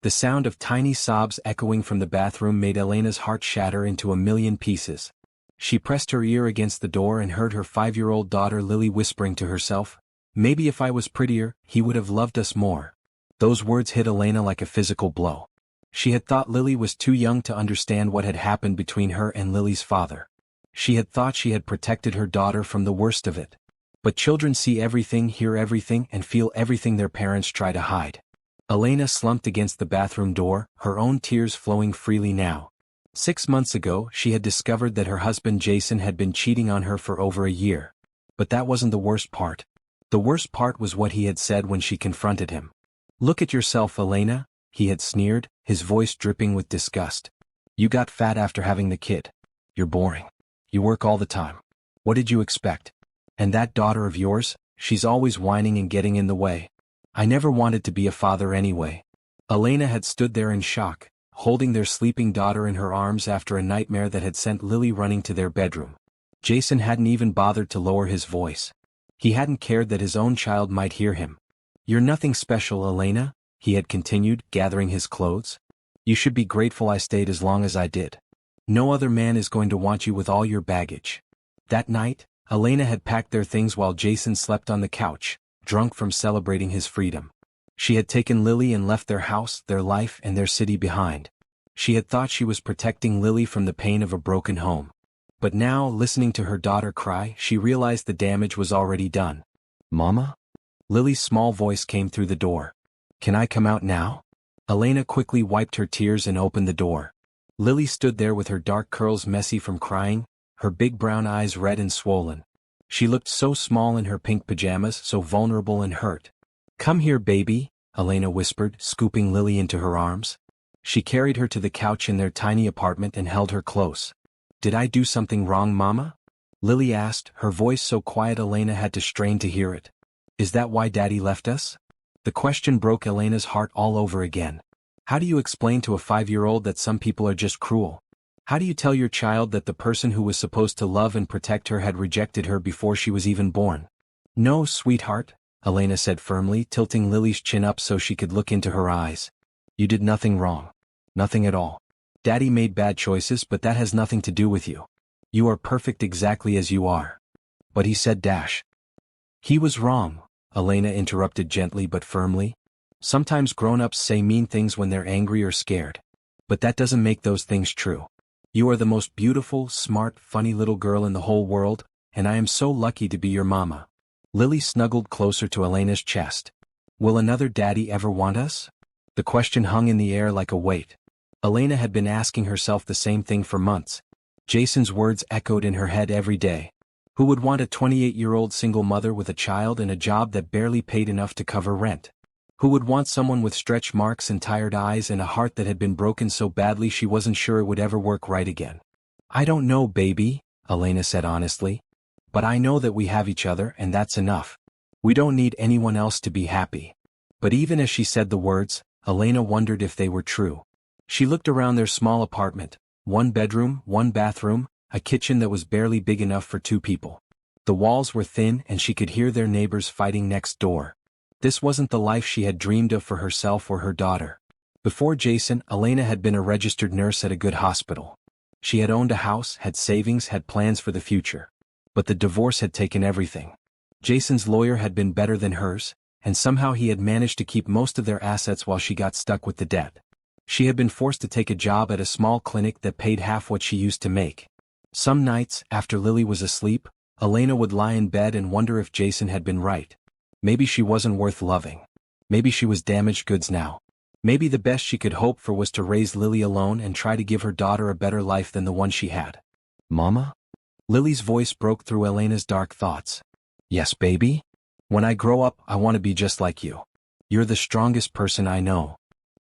The sound of tiny sobs echoing from the bathroom made Elena's heart shatter into a million pieces. She pressed her ear against the door and heard her 5-year-old daughter Lily whispering to herself, "Maybe if I was prettier, he would have loved us more." Those words hit Elena like a physical blow. She had thought Lily was too young to understand what had happened between her and Lily's father. She had thought she had protected her daughter from the worst of it. But children see everything, hear everything, and feel everything their parents try to hide. Elena slumped against the bathroom door, her own tears flowing freely now. 6 months ago, she had discovered that her husband Jason had been cheating on her for over a year. But that wasn't the worst part. The worst part was what he had said when she confronted him. "Look at yourself, Elena," he had sneered, his voice dripping with disgust. "You got fat after having the kid. You're boring. You work all the time. What did you expect? And that daughter of yours, she's always whining and getting in the way. I never wanted to be a father anyway." Elena had stood there in shock, holding their sleeping daughter in her arms after a nightmare that had sent Lily running to their bedroom. Jason hadn't even bothered to lower his voice. He hadn't cared that his own child might hear him. "You're nothing special, Elena," he had continued, gathering his clothes. "You should be grateful I stayed as long as I did. No other man is going to want you with all your baggage." That night, Elena had packed their things while Jason slept on the couch, drunk from celebrating his freedom. She had taken Lily and left their house, their life, and their city behind. She had thought she was protecting Lily from the pain of a broken home. But now, listening to her daughter cry, she realized the damage was already done. "Mama?" Lily's small voice came through the door. "Can I come out now?" Elena quickly wiped her tears and opened the door. Lily stood there with her dark curls messy from crying, her big brown eyes red and swollen. She looked so small in her pink pajamas, so vulnerable and hurt. "Come here, baby," Elena whispered, scooping Lily into her arms. She carried her to the couch in their tiny apartment and held her close. "Did I do something wrong, Mama?" Lily asked, her voice so quiet Elena had to strain to hear it. "Is that why Daddy left us?" The question broke Elena's heart all over again. How do you explain to a 5-year-old that some people are just cruel? How do you tell your child that the person who was supposed to love and protect her had rejected her before she was even born? "No, sweetheart," Elena said firmly, tilting Lily's chin up so she could look into her eyes. "You did nothing wrong. Nothing at all. Daddy made bad choices, but that has nothing to do with you. You are perfect exactly as you are." "But he said dash." "He was wrong," Elena interrupted gently but firmly. "Sometimes grown-ups say mean things when they're angry or scared. But that doesn't make those things true. You are the most beautiful, smart, funny little girl in the whole world, and I am so lucky to be your mama." Lily snuggled closer to Elena's chest. "Will another daddy ever want us?" The question hung in the air like a weight. Elena had been asking herself the same thing for months. Jason's words echoed in her head every day. Who would want a 28-year-old single mother with a child and a job that barely paid enough to cover rent? Who would want someone with stretch marks and tired eyes and a heart that had been broken so badly she wasn't sure it would ever work right again? "I don't know, baby," Elena said honestly. "But I know that we have each other and that's enough. We don't need anyone else to be happy." But even as she said the words, Elena wondered if they were true. She looked around their small apartment, 1 bedroom, 1 bathroom, a kitchen that was barely big enough for 2 people. The walls were thin and she could hear their neighbors fighting next door. This wasn't the life she had dreamed of for herself or her daughter. Before Jason, Elena had been a registered nurse at a good hospital. She had owned a house, had savings, had plans for the future. But the divorce had taken everything. Jason's lawyer had been better than hers, and somehow he had managed to keep most of their assets while she got stuck with the debt. She had been forced to take a job at a small clinic that paid half what she used to make. Some nights, after Lily was asleep, Elena would lie in bed and wonder if Jason had been right. Maybe she wasn't worth loving. Maybe she was damaged goods now. Maybe the best she could hope for was to raise Lily alone and try to give her daughter a better life than the one she had. "Mama?" Lily's voice broke through Elena's dark thoughts. "Yes, baby? When I grow up, I want to be just like you. You're the strongest person I know."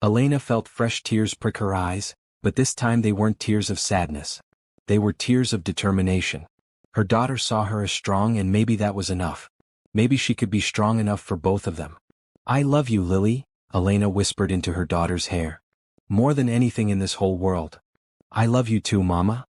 Elena felt fresh tears prick her eyes, but this time they weren't tears of sadness. They were tears of determination. Her daughter saw her as strong and maybe that was enough. Maybe she could be strong enough for both of them. "I love you, Lily," Elena whispered into her daughter's hair. "More than anything in this whole world. I love you too, Mama."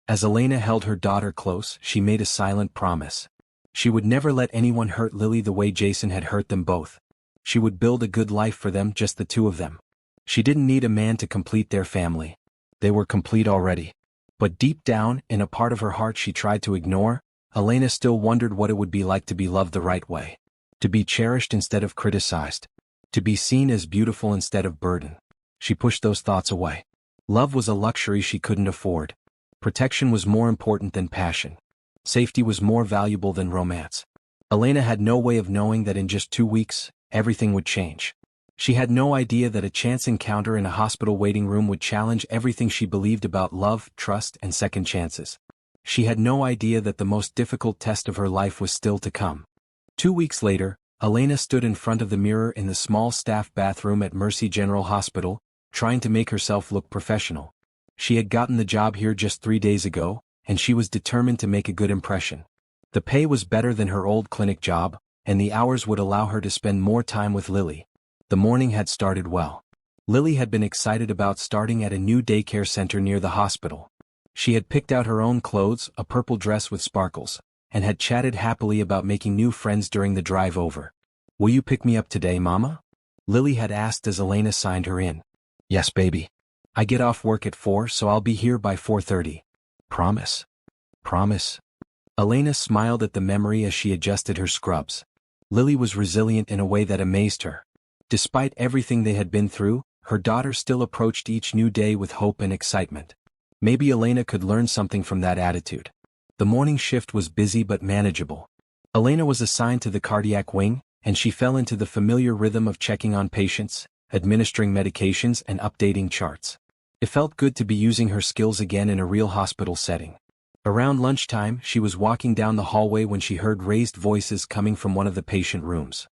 As Elena held her daughter close, she made a silent promise. She would never let anyone hurt Lily the way Jason had hurt them both. She would build a good life for them, just the 2 of them. She didn't need a man to complete their family. They were complete already. But deep down, in a part of her heart she tried to ignore, Elena still wondered what it would be like to be loved the right way. To be cherished instead of criticized. To be seen as beautiful instead of burden. She pushed those thoughts away. Love was a luxury she couldn't afford. Protection was more important than passion. Safety was more valuable than romance. Elena had no way of knowing that in just 2 weeks, everything would change. She had no idea that a chance encounter in a hospital waiting room would challenge everything she believed about love, trust, and second chances. She had no idea that the most difficult test of her life was still to come. 2 weeks later, Elena stood in front of the mirror in the small staff bathroom at Mercy General Hospital, trying to make herself look professional. She had gotten the job here just 3 days ago, and she was determined to make a good impression. The pay was better than her old clinic job, and the hours would allow her to spend more time with Lily. The morning had started well. Lily had been excited about starting at a new daycare center near the hospital. She had picked out her own clothes, a purple dress with sparkles, and had chatted happily about making new friends during the drive over. "Will you pick me up today, Mama?" Lily had asked as Elena signed her in. "Yes, baby. I get off work at 4, so I'll be here by 4:30. Promise?" "Promise." Elena smiled at the memory as she adjusted her scrubs. Lily was resilient in a way that amazed her. Despite everything they had been through, her daughter still approached each new day with hope and excitement. Maybe Elena could learn something from that attitude. The morning shift was busy but manageable. Elena was assigned to the cardiac wing, and she fell into the familiar rhythm of checking on patients, administering medications, and updating charts. It felt good to be using her skills again in a real hospital setting. Around lunchtime, she was walking down the hallway when she heard raised voices coming from one of the patient rooms.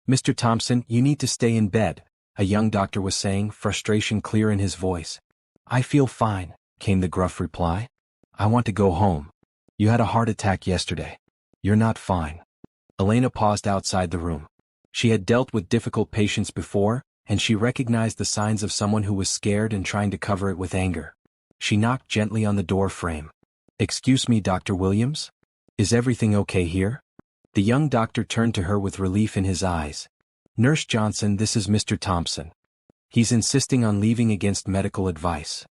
"Mr. Thompson, you need to stay in bed," a young doctor was saying, frustration clear in his voice. "I feel fine," came the gruff reply. "I want to go home. You had a heart attack yesterday. You're not fine." Elena paused outside the room. She had dealt with difficult patients before, and she recognized the signs of someone who was scared and trying to cover it with anger. She knocked gently on the door frame. "Excuse me, Dr. Williams? Is everything okay here?" The young doctor turned to her with relief in his eyes. "Nurse Johnson, this is Mr. Thompson. He's insisting on leaving against medical advice."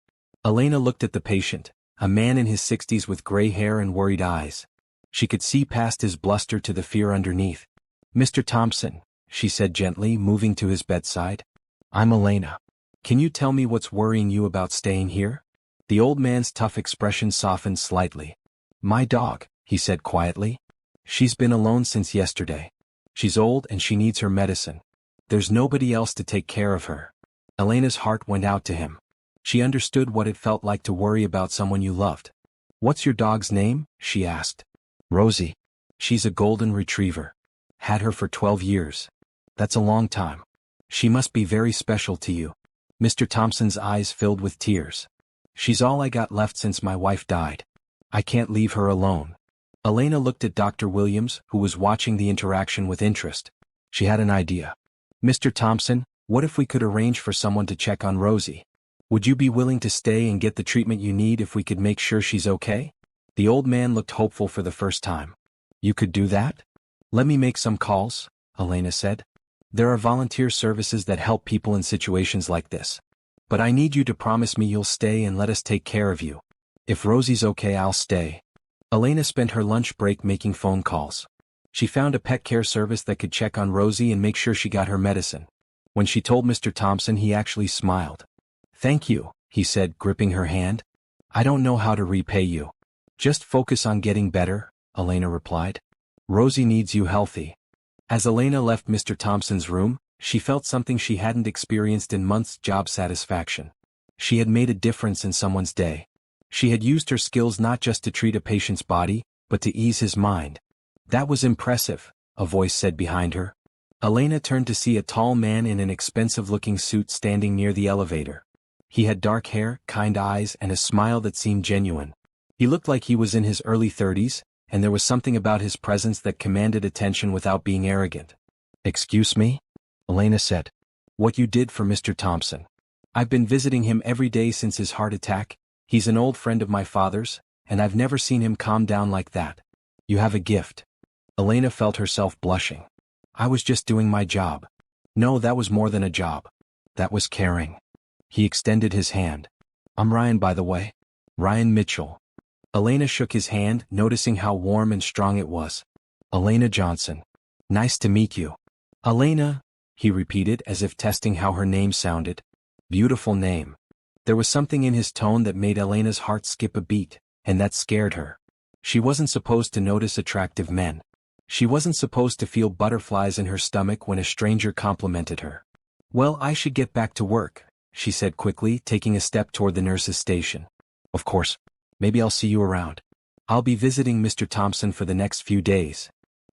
Elena looked at the patient, a man in his 60s with gray hair and worried eyes. She could see past his bluster to the fear underneath. "Mr. Thompson," she said gently, moving to his bedside. "I'm Elena. Can you tell me what's worrying you about staying here?" The old man's tough expression softened slightly. "My dog," he said quietly. "She's been alone since yesterday. She's old and she needs her medicine. There's nobody else to take care of her." Elena's heart went out to him. She understood what it felt like to worry about someone you loved. "What's your dog's name?" she asked. "Rosie. She's a golden retriever. Had her for 12 years. That's a long time. She must be very special to you." Mr. Thompson's eyes filled with tears. "She's all I got left since my wife died. I can't leave her alone." Elena looked at Dr. Williams, who was watching the interaction with interest. She had an idea. "Mr. Thompson, what if we could arrange for someone to check on Rosie? Would you be willing to stay and get the treatment you need if we could make sure she's okay?" The old man looked hopeful for the first time. "You could do that?" "Let me make some calls," Elena said. "There are volunteer services that help people in situations like this. But I need you to promise me you'll stay and let us take care of you. If Rosie's okay, I'll stay." Elena spent her lunch break making phone calls. She found a pet care service that could check on Rosie and make sure she got her medicine. When she told Mr. Thompson, he actually smiled. "Thank you," he said, gripping her hand. "I don't know how to repay you." "Just focus on getting better," Elena replied. "Rosie needs you healthy." As Elena left Mr. Thompson's room, she felt something she hadn't experienced in months: job satisfaction. She had made a difference in someone's day. She had used her skills not just to treat a patient's body, but to ease his mind. "That was impressive," a voice said behind her. Elena turned to see a tall man in an expensive-looking suit standing near the elevator. He had dark hair, kind eyes, and a smile that seemed genuine. He looked like he was in his early 30s, and there was something about his presence that commanded attention without being arrogant. "Excuse me?" Elena said. "What you did for Mr. Thompson. I've been visiting him every day since his heart attack. He's an old friend of my father's, and I've never seen him calm down like that. You have a gift." Elena felt herself blushing. "I was just doing my job." "No, that was more than a job. That was caring." He extended his hand. I'm Ryan, by the way. Ryan Mitchell. Elena shook his hand, noticing how warm and strong it was. Elena Johnson. Nice to meet you. Elena, he repeated as if testing how her name sounded. Beautiful name. There was something in his tone that made Elena's heart skip a beat, and that scared her. She wasn't supposed to notice attractive men. She wasn't supposed to feel butterflies in her stomach when a stranger complimented her. Well, I should get back to work, she said quickly, taking a step toward the nurse's station. Of course. Maybe I'll see you around. I'll be visiting Mr. Thompson for the next few days.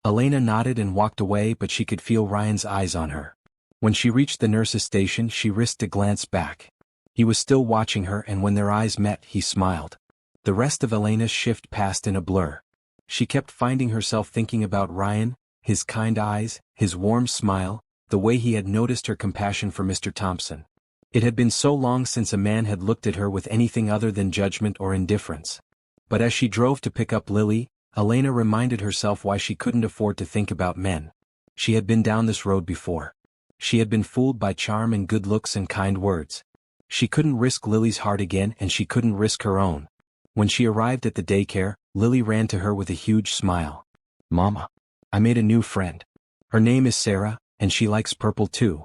Elena nodded and walked away, but she could feel Ryan's eyes on her. When she reached the nurse's station, she risked a glance back. He was still watching her, and when their eyes met, he smiled. The rest of Elena's shift passed in a blur. She kept finding herself thinking about Ryan, his kind eyes, his warm smile, the way he had noticed her compassion for Mr. Thompson. It had been so long since a man had looked at her with anything other than judgment or indifference. But as she drove to pick up Lily, Elena reminded herself why she couldn't afford to think about men. She had been down this road before. She had been fooled by charm and good looks and kind words. She couldn't risk Lily's heart again, and she couldn't risk her own. When she arrived at the daycare, Lily ran to her with a huge smile. Mama, I made a new friend. Her name is Sarah, and she likes purple too.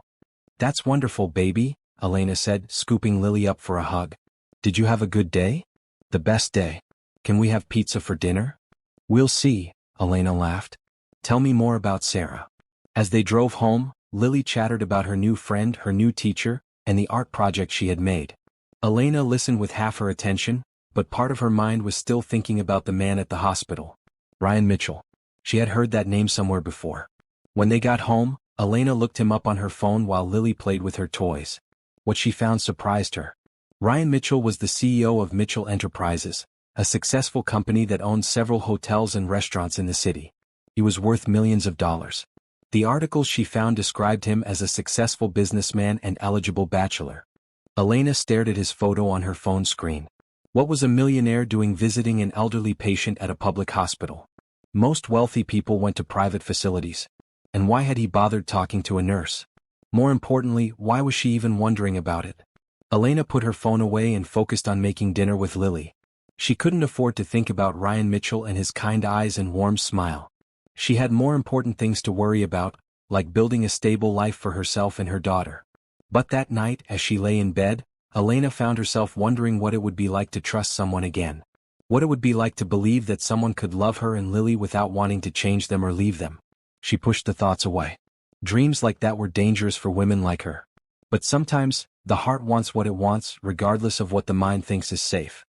That's wonderful, baby, Elena said, scooping Lily up for a hug. Did you have a good day? The best day. Can we have pizza for dinner? We'll see, Elena laughed. Tell me more about Sarah. As they drove home, Lily chattered about her new friend, her new teacher, and the art project she had made. Elena listened with half her attention, but part of her mind was still thinking about the man at the hospital. Ryan Mitchell. She had heard that name somewhere before. When they got home, Elena looked him up on her phone while Lily played with her toys. What she found surprised her. Ryan Mitchell was the CEO of Mitchell Enterprises, a successful company that owned several hotels and restaurants in the city. He was worth millions of dollars. The articles she found described him as a successful businessman and eligible bachelor. Elena stared at his photo on her phone screen. What was a millionaire doing visiting an elderly patient at a public hospital? Most wealthy people went to private facilities. And why had he bothered talking to a nurse? More importantly, why was she even wondering about it? Elena put her phone away and focused on making dinner with Lily. She couldn't afford to think about Ryan Mitchell and his kind eyes and warm smile. She had more important things to worry about, like building a stable life for herself and her daughter. But that night, as she lay in bed, Elena found herself wondering what it would be like to trust someone again. What it would be like to believe that someone could love her and Lily without wanting to change them or leave them. She pushed the thoughts away. Dreams like that were dangerous for women like her. But sometimes, the heart wants what it wants, regardless of what the mind thinks is safe.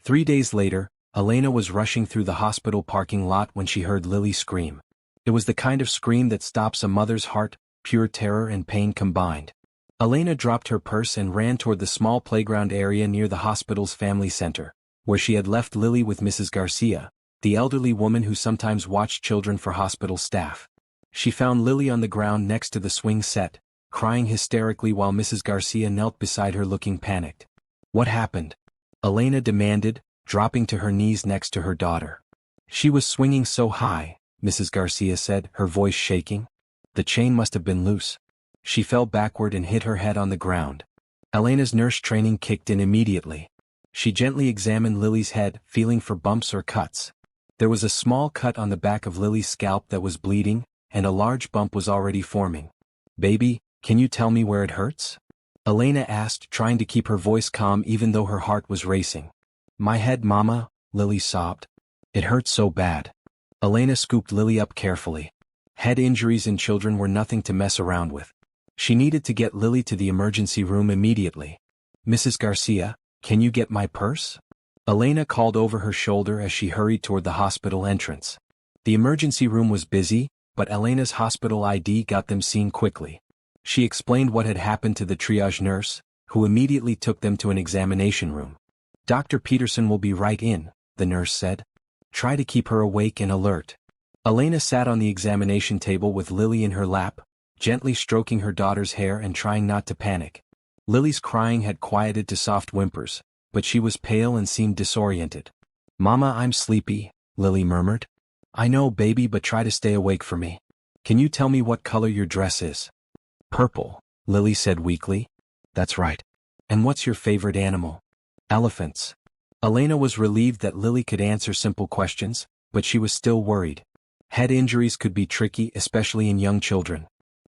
3 days later, Elena was rushing through the hospital parking lot when she heard Lily scream. It was the kind of scream that stops a mother's heart, pure terror and pain combined. Elena dropped her purse and ran toward the small playground area near the hospital's family center, where she had left Lily with Mrs. Garcia, the elderly woman who sometimes watched children for hospital staff. She found Lily on the ground next to the swing set, crying hysterically while Mrs. Garcia knelt beside her looking panicked. What happened? Elena demanded, dropping to her knees next to her daughter. She was swinging so high, Mrs. Garcia said, her voice shaking. The chain must have been loose. She fell backward and hit her head on the ground. Elena's nurse training kicked in immediately. She gently examined Lily's head, feeling for bumps or cuts. There was a small cut on the back of Lily's scalp that was bleeding, and a large bump was already forming. Baby, can you tell me where it hurts? Elena asked, trying to keep her voice calm even though her heart was racing. My head, Mama, Lily sobbed. It hurts so bad. Elena scooped Lily up carefully. Head injuries in children were nothing to mess around with. She needed to get Lily to the emergency room immediately. Mrs. Garcia, can you get my purse? Elena called over her shoulder as she hurried toward the hospital entrance. The emergency room was busy, but Elena's hospital ID got them seen quickly. She explained what had happened to the triage nurse, who immediately took them to an examination room. Dr. Peterson will be right in, the nurse said. Try to keep her awake and alert. Elena sat on the examination table with Lily in her lap, gently stroking her daughter's hair and trying not to panic. Lily's crying had quieted to soft whimpers, but she was pale and seemed disoriented. Mama, I'm sleepy, Lily murmured. I know, baby, but try to stay awake for me. Can you tell me what color your dress is? Purple, Lily said weakly. That's right. And what's your favorite animal? Elephants. Elena was relieved that Lily could answer simple questions, but she was still worried. Head injuries could be tricky, especially in young children.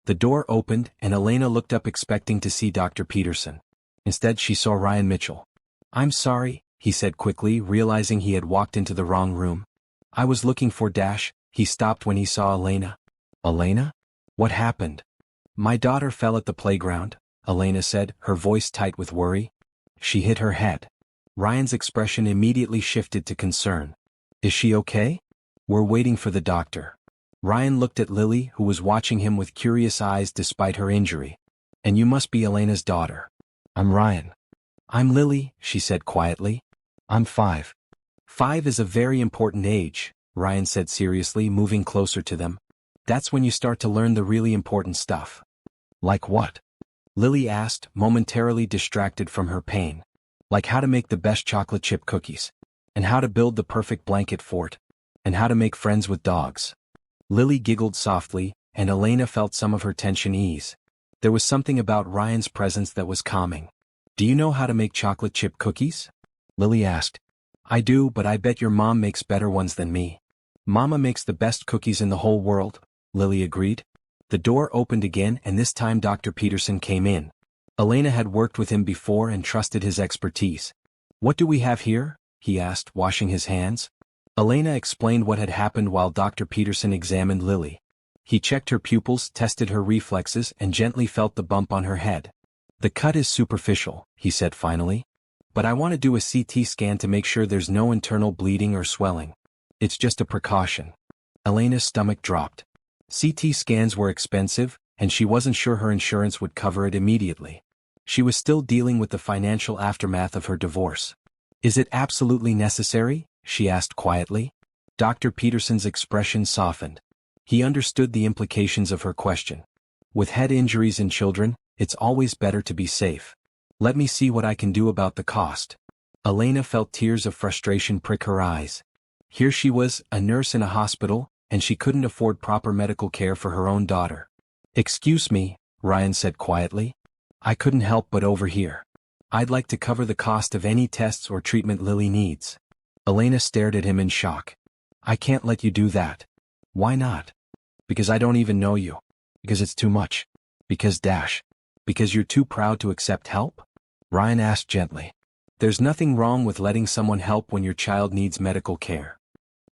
The door opened, and Elena looked up expecting to see Dr. Peterson. Instead, she saw Ryan Mitchell. "I'm sorry," he said quickly, realizing he had walked into the wrong room. "I was looking for Dash." He stopped when he saw Elena. "Elena? What happened?" "My daughter fell at the playground," Elena said, her voice tight with worry. "She hit her head." Ryan's expression immediately shifted to concern. "Is she okay?" "We're waiting for the doctor." Ryan looked at Lily, who was watching him with curious eyes despite her injury. "And you must be Elena's daughter." "I'm Ryan." "I'm Lily," she said quietly. "I'm 5. 5 is a very important age," Ryan said seriously, moving closer to them. "That's when you start to learn the really important stuff." "Like what?" Lily asked, momentarily distracted from her pain. "Like how to make the best chocolate chip cookies. And how to build the perfect blanket fort. And how to make friends with dogs." Lily giggled softly, and Elena felt some of her tension ease. There was something about Ryan's presence that was calming. "Do you know how to make chocolate chip cookies?" Lily asked. "I do, but I bet your mom makes better ones than me." "Mama makes the best cookies in the whole world," Lily agreed. The door opened again, and this time Dr. Peterson came in. Elena had worked with him before and trusted his expertise. "What do we have here?" he asked, washing his hands. Elena explained what had happened while Dr. Peterson examined Lily. He checked her pupils, tested her reflexes, and gently felt the bump on her head. "The cut is superficial," he said finally. "But I want to do a CT scan to make sure there's no internal bleeding or swelling. It's just a precaution." Elena's stomach dropped. CT scans were expensive, and she wasn't sure her insurance would cover it immediately. She was still dealing with the financial aftermath of her divorce. "Is it absolutely necessary?" she asked quietly. Dr. Peterson's expression softened. He understood the implications of her question. With head injuries in children, it's always better to be safe. "Let me see what I can do about the cost." Elena felt tears of frustration prick her eyes. Here she was, a nurse in a hospital, and she couldn't afford proper medical care for her own daughter. "Excuse me," Ryan said quietly. "I couldn't help but overhear. I'd like to cover the cost of any tests or treatment Lily needs." Elena stared at him in shock. "I can't let you do that." "Why not?" "Because I don't even know you. Because it's too much. Because Dash. Because you're too proud to accept help?" Ryan asked gently. "There's nothing wrong with letting someone help when your child needs medical care."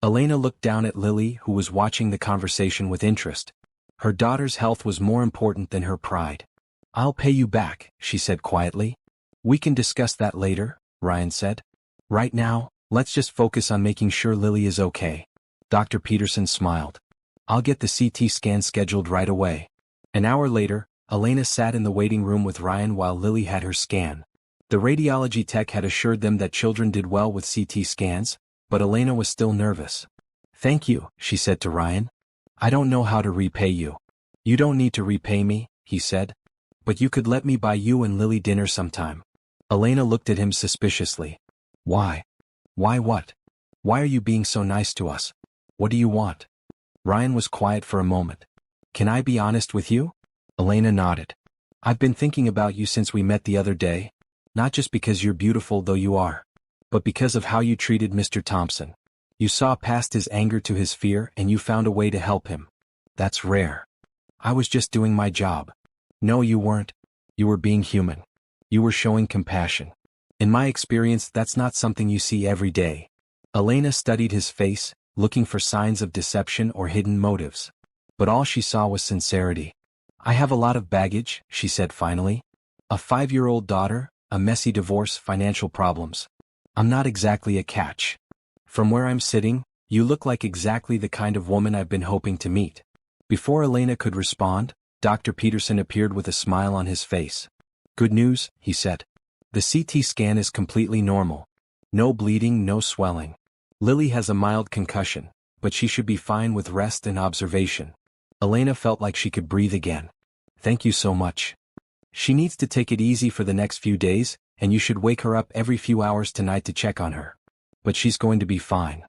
Elena looked down at Lily, who was watching the conversation with interest. Her daughter's health was more important than her pride. "I'll pay you back," she said quietly. "We can discuss that later," Ryan said. "Right now, let's just focus on making sure Lily is okay." Dr. Peterson smiled. "I'll get the CT scan scheduled right away." An hour later, Elena sat in the waiting room with Ryan while Lily had her scan. The radiology tech had assured them that children did well with CT scans, but Elena was still nervous. "Thank you," she said to Ryan. "I don't know how to repay you." "You don't need to repay me," he said. "But you could let me buy you and Lily dinner sometime." Elena looked at him suspiciously. "Why? Why what? Why are you being so nice to us? What do you want?" Ryan was quiet for a moment. "Can I be honest with you?" Elena nodded. "I've been thinking about you since we met the other day. Not just because you're beautiful, though you are, but because of how you treated Mr. Thompson. You saw past his anger to his fear and you found a way to help him. That's rare." "I was just doing my job." "No, you weren't. You were being human. You were showing compassion. In my experience, that's not something you see every day." Elena studied his face, looking for signs of deception or hidden motives. But all she saw was sincerity. "I have a lot of baggage," she said finally. "A 5-year-old daughter, a messy divorce, financial problems. I'm not exactly a catch. From where I'm sitting, you look like exactly the kind of woman I've been hoping to meet." Before Elena could respond, Dr. Peterson appeared with a smile on his face. "Good news," he said. "The CT scan is completely normal. No bleeding, no swelling. Lily has a mild concussion, but she should be fine with rest and observation." Elena felt like she could breathe again. "Thank you so much. She needs to take it easy for the next few days, and you should wake her up every few hours tonight to check on her. But she's going to be fine."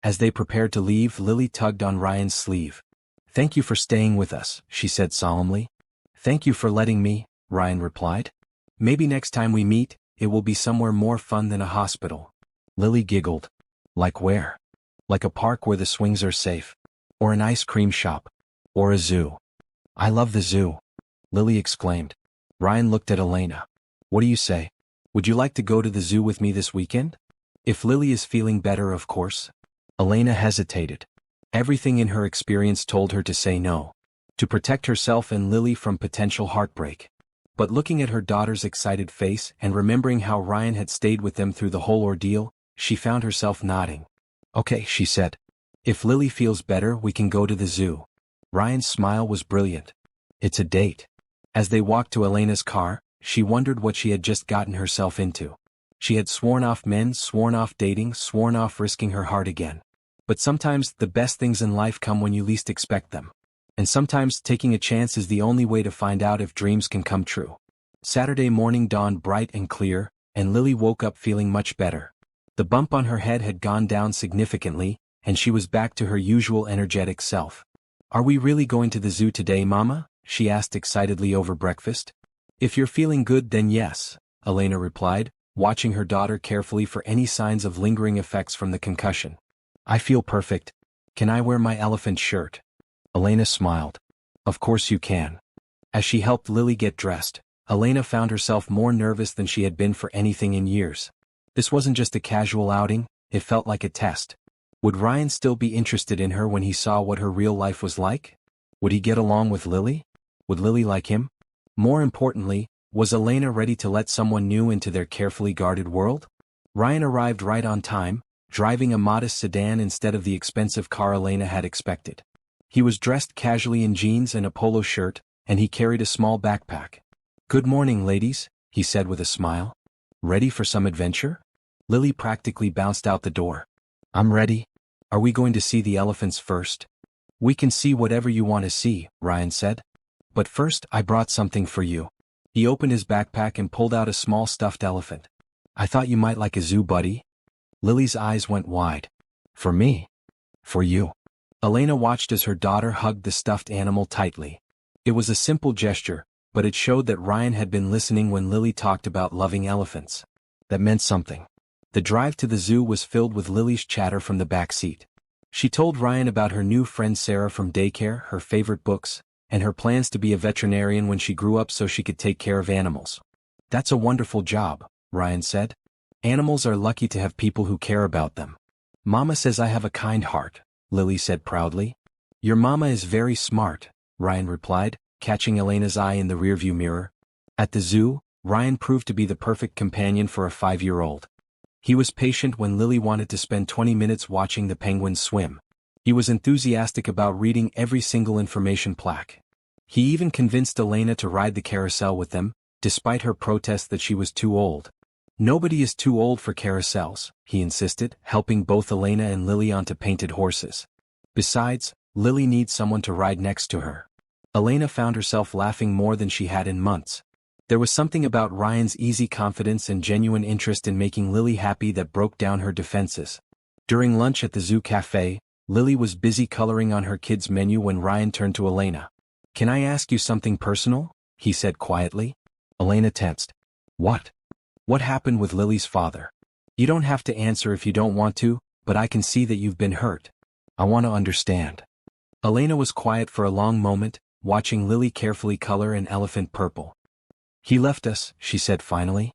As they prepared to leave, Lily tugged on Ryan's sleeve. "Thank you for staying with us," she said solemnly. "Thank you for letting me," Ryan replied. Maybe next time we meet, it will be somewhere more fun than a hospital. Lily giggled. Like where? Like a park where the swings are safe. Or an ice cream shop. Or a zoo. I love the zoo, Lily exclaimed. Ryan looked at Elena. What do you say? Would you like to go to the zoo with me this weekend? If Lily is feeling better, of course. Elena hesitated. Everything in her experience told her to say no. To protect herself and Lily from potential heartbreak. But looking at her daughter's excited face and remembering how Ryan had stayed with them through the whole ordeal, she found herself nodding. Okay, she said. If Lily feels better, we can go to the zoo. Ryan's smile was brilliant. It's a date. As they walked to Elena's car, she wondered what she had just gotten herself into. She had sworn off men, sworn off dating, sworn off risking her heart again. But sometimes the best things in life come when you least expect them. And sometimes taking a chance is the only way to find out if dreams can come true. Saturday morning dawned bright and clear, and Lily woke up feeling much better. The bump on her head had gone down significantly, and she was back to her usual energetic self. Are we really going to the zoo today, Mama? She asked excitedly over breakfast. If you're feeling good, then yes, Elena replied, watching her daughter carefully for any signs of lingering effects from the concussion. I feel perfect. Can I wear my elephant shirt? Elena smiled. Of course you can. As she helped Lily get dressed, Elena found herself more nervous than she had been for anything in years. This wasn't just a casual outing, it felt like a test. Would Ryan still be interested in her when he saw what her real life was like? Would he get along with Lily? Would Lily like him? More importantly, was Elena ready to let someone new into their carefully guarded world? Ryan arrived right on time, driving a modest sedan instead of the expensive car Elena had expected. He was dressed casually in jeans and a polo shirt, and he carried a small backpack. Good morning, ladies, he said with a smile. Ready for some adventure? Lily practically bounced out the door. I'm ready. Are we going to see the elephants first? We can see whatever you want to see, Ryan said. But first, I brought something for you. He opened his backpack and pulled out a small stuffed elephant. I thought you might like a zoo buddy. Lily's eyes went wide. For me? For you. Elena watched as her daughter hugged the stuffed animal tightly. It was a simple gesture, but it showed that Ryan had been listening when Lily talked about loving elephants. That meant something. The drive to the zoo was filled with Lily's chatter from the back seat. She told Ryan about her new friend Sarah from daycare, her favorite books, and her plans to be a veterinarian when she grew up so she could take care of animals. That's a wonderful job, Ryan said. Animals are lucky to have people who care about them. Mama says I have a kind heart, Lily said proudly. Your mama is very smart, Ryan replied, catching Elena's eye in the rearview mirror. At the zoo, Ryan proved to be the perfect companion for a 5-year-old. He was patient when Lily wanted to spend 20 minutes watching the penguins swim. He was enthusiastic about reading every single information plaque. He even convinced Elena to ride the carousel with them, despite her protest that she was too old. Nobody is too old for carousels, he insisted, helping both Elena and Lily onto painted horses. Besides, Lily needs someone to ride next to her. Elena found herself laughing more than she had in months. There was something about Ryan's easy confidence and genuine interest in making Lily happy that broke down her defenses. During lunch at the zoo cafe, Lily was busy coloring on her kids' menu when Ryan turned to Elena. Can I ask you something personal? He said quietly. Elena tensed. What? What happened with Lily's father? You don't have to answer if you don't want to, but I can see that you've been hurt. I want to understand. Elena was quiet for a long moment, watching Lily carefully color an elephant purple. He left us, she said finally.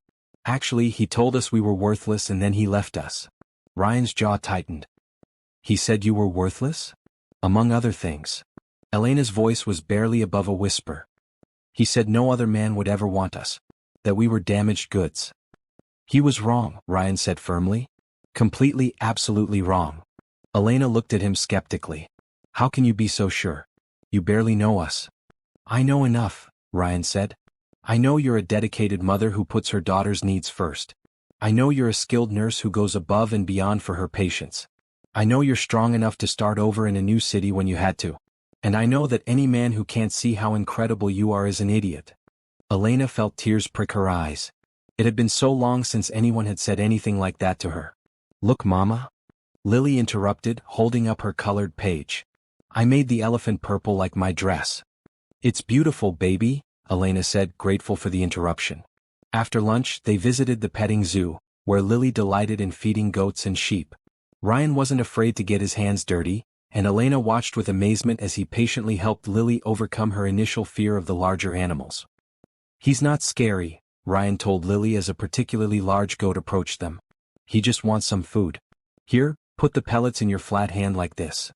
Actually, he told us we were worthless and then he left us. Ryan's jaw tightened. He said you were worthless? Among other things. Elena's voice was barely above a whisper. He said no other man would ever want us. That we were damaged goods. He was wrong, Ryan said firmly. Completely, absolutely wrong. Elena looked at him skeptically. How can you be so sure? You barely know us. I know enough, Ryan said. I know you're a dedicated mother who puts her daughter's needs first. I know you're a skilled nurse who goes above and beyond for her patients. I know you're strong enough to start over in a new city when you had to. And I know that any man who can't see how incredible you are is an idiot. Elena felt tears prick her eyes. It had been so long since anyone had said anything like that to her. Look, Mama. Lily interrupted, holding up her colored page. I made the elephant purple like my dress. It's beautiful, baby, Elena said, grateful for the interruption. After lunch, they visited the petting zoo, where Lily delighted in feeding goats and sheep. Ryan wasn't afraid to get his hands dirty, and Elena watched with amazement as he patiently helped Lily overcome her initial fear of the larger animals. "He's not scary," Ryan told Lily as a particularly large goat approached them. "He just wants some food. Here, put the pellets in your flat hand like this."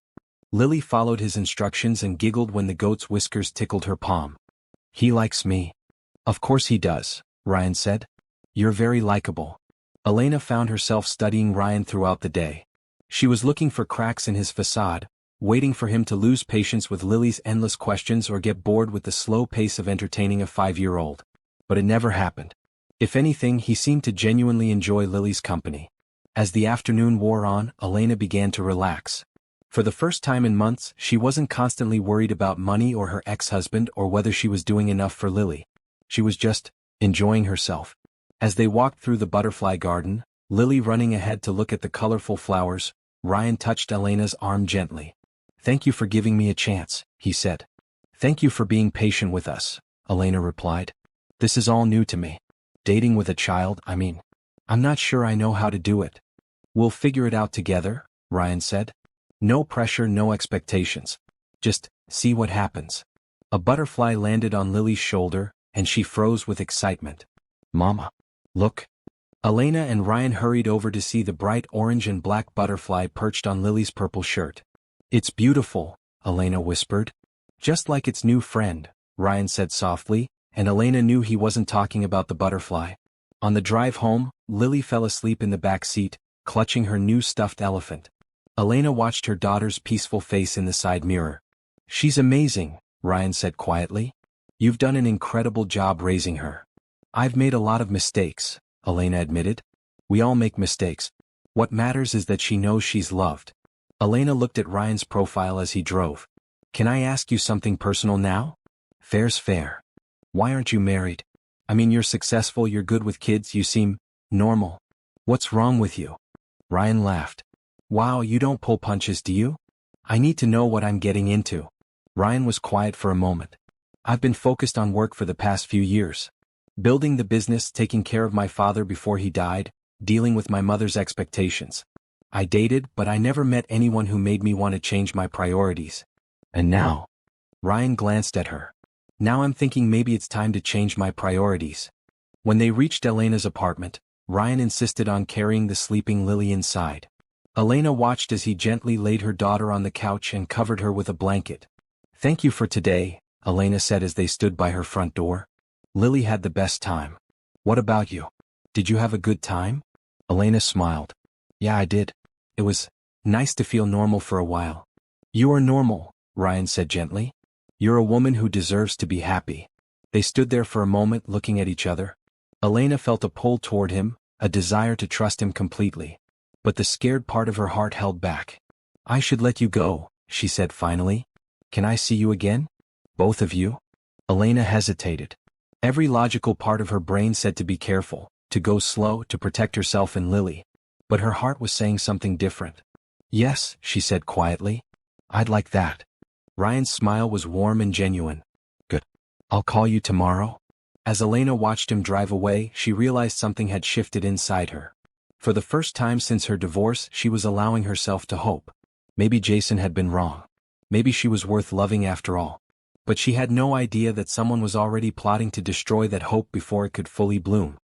Lily followed his instructions and giggled when the goat's whiskers tickled her palm. "He likes me." "Of course he does," Ryan said. "You're very likable." Elena found herself studying Ryan throughout the day. She was looking for cracks in his facade, waiting for him to lose patience with Lily's endless questions or get bored with the slow pace of entertaining a 5-year-old. But it never happened. If anything, he seemed to genuinely enjoy Lily's company. As the afternoon wore on, Elena began to relax. For the first time in months, she wasn't constantly worried about money or her ex-husband or whether she was doing enough for Lily. She was just enjoying herself. As they walked through the butterfly garden, Lily running ahead to look at the colorful flowers, Ryan touched Elena's arm gently. "Thank you for giving me a chance," he said. "Thank you for being patient with us," Elena replied. "This is all new to me. Dating with a child, I mean. I'm not sure I know how to do it." "We'll figure it out together," Ryan said. "No pressure, no expectations. Just see what happens." A butterfly landed on Lily's shoulder, and she froze with excitement. "Mama, look." Elena and Ryan hurried over to see the bright orange and black butterfly perched on Lily's purple shirt. "It's beautiful," Elena whispered. "Just like its new friend," Ryan said softly, and Elena knew he wasn't talking about the butterfly. On the drive home, Lily fell asleep in the back seat, clutching her new stuffed elephant. Elena watched her daughter's peaceful face in the side mirror. "She's amazing," Ryan said quietly. "You've done an incredible job raising her." "I've made a lot of mistakes," Elena admitted. "We all make mistakes. What matters is that she knows she's loved." Elena looked at Ryan's profile as he drove. "Can I ask you something personal now?" "Fair's fair. Why aren't you married? I mean, you're successful, you're good with kids, you seem normal. What's wrong with you?" Ryan laughed. "Wow, you don't pull punches, do you? I need to know what I'm getting into." Ryan was quiet for a moment. "I've been focused on work for the past few years. Building the business, taking care of my father before he died, dealing with my mother's expectations. I dated, but I never met anyone who made me want to change my priorities. And now," Ryan glanced at her, "now I'm thinking maybe it's time to change my priorities." When they reached Elena's apartment, Ryan insisted on carrying the sleeping Lily inside. Elena watched as he gently laid her daughter on the couch and covered her with a blanket. "Thank you for today," Elena said as they stood by her front door. "Lily had the best time. What about you? Did you have a good time?" Elena smiled. "Yeah, I did. It was nice to feel normal for a while." "You are normal," Ryan said gently. "You're a woman who deserves to be happy." They stood there for a moment looking at each other. Elena felt a pull toward him, a desire to trust him completely. But the scared part of her heart held back. "I should let you go," she said finally. "Can I see you again? Both of you?" Elena hesitated. Every logical part of her brain said to be careful, to go slow, to protect herself and Lily. But her heart was saying something different. "Yes," she said quietly. "I'd like that." Ryan's smile was warm and genuine. "Good. I'll call you tomorrow." As Elena watched him drive away, she realized something had shifted inside her. For the first time since her divorce, she was allowing herself to hope. Maybe Jason had been wrong. Maybe she was worth loving after all. But she had no idea that someone was already plotting to destroy that hope before it could fully bloom.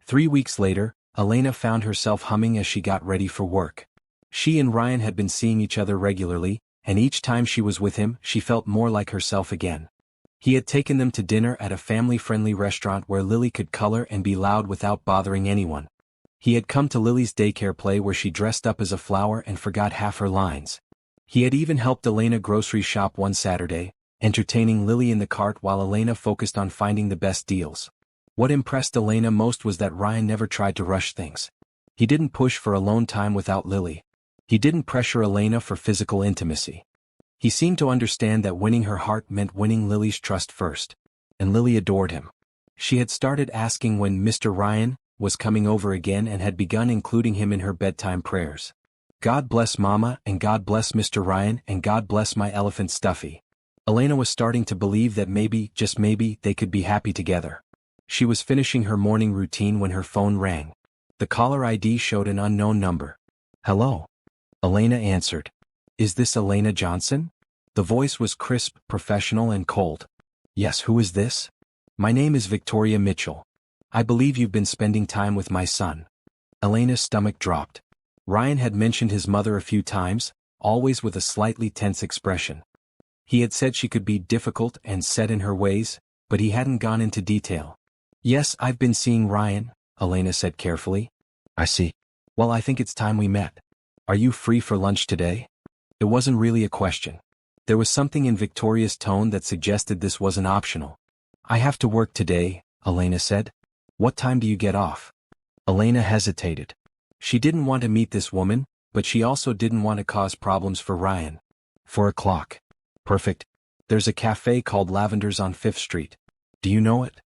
3 weeks later, Elena found herself humming as she got ready for work. She and Ryan had been seeing each other regularly, and each time she was with him, she felt more like herself again. He had taken them to dinner at a family-friendly restaurant where Lily could color and be loud without bothering anyone. He had come to Lily's daycare play where she dressed up as a flower and forgot half her lines. He had even helped Elena grocery shop one Saturday, entertaining Lily in the cart while Elena focused on finding the best deals. What impressed Elena most was that Ryan never tried to rush things. He didn't push for alone time without Lily. He didn't pressure Elena for physical intimacy. He seemed to understand that winning her heart meant winning Lily's trust first. And Lily adored him. She had started asking when Mr. Ryan was coming over again and had begun including him in her bedtime prayers. "God bless Mama, and God bless Mr. Ryan, and God bless my elephant Stuffy." Elena was starting to believe that maybe, just maybe, they could be happy together. She was finishing her morning routine when her phone rang. The caller ID showed an unknown number. "Hello." Elena answered. "Is this Elena Johnson?" The voice was crisp, professional and cold. "Yes, who is this?" "My name is Victoria Mitchell. I believe you've been spending time with my son." Elena's stomach dropped. Ryan had mentioned his mother a few times, always with a slightly tense expression. He had said she could be difficult and set in her ways, but he hadn't gone into detail. "Yes, I've been seeing Ryan," Elena said carefully. "I see. Well, I think it's time we met. Are you free for lunch today?" It wasn't really a question. There was something in Victoria's tone that suggested this wasn't optional. "I have to work today," Elena said. "What time do you get off?" Elena hesitated. She didn't want to meet this woman, but she also didn't want to cause problems for Ryan. 4:00. "Perfect. There's a cafe called Lavender's on 5th Street. Do you know it?"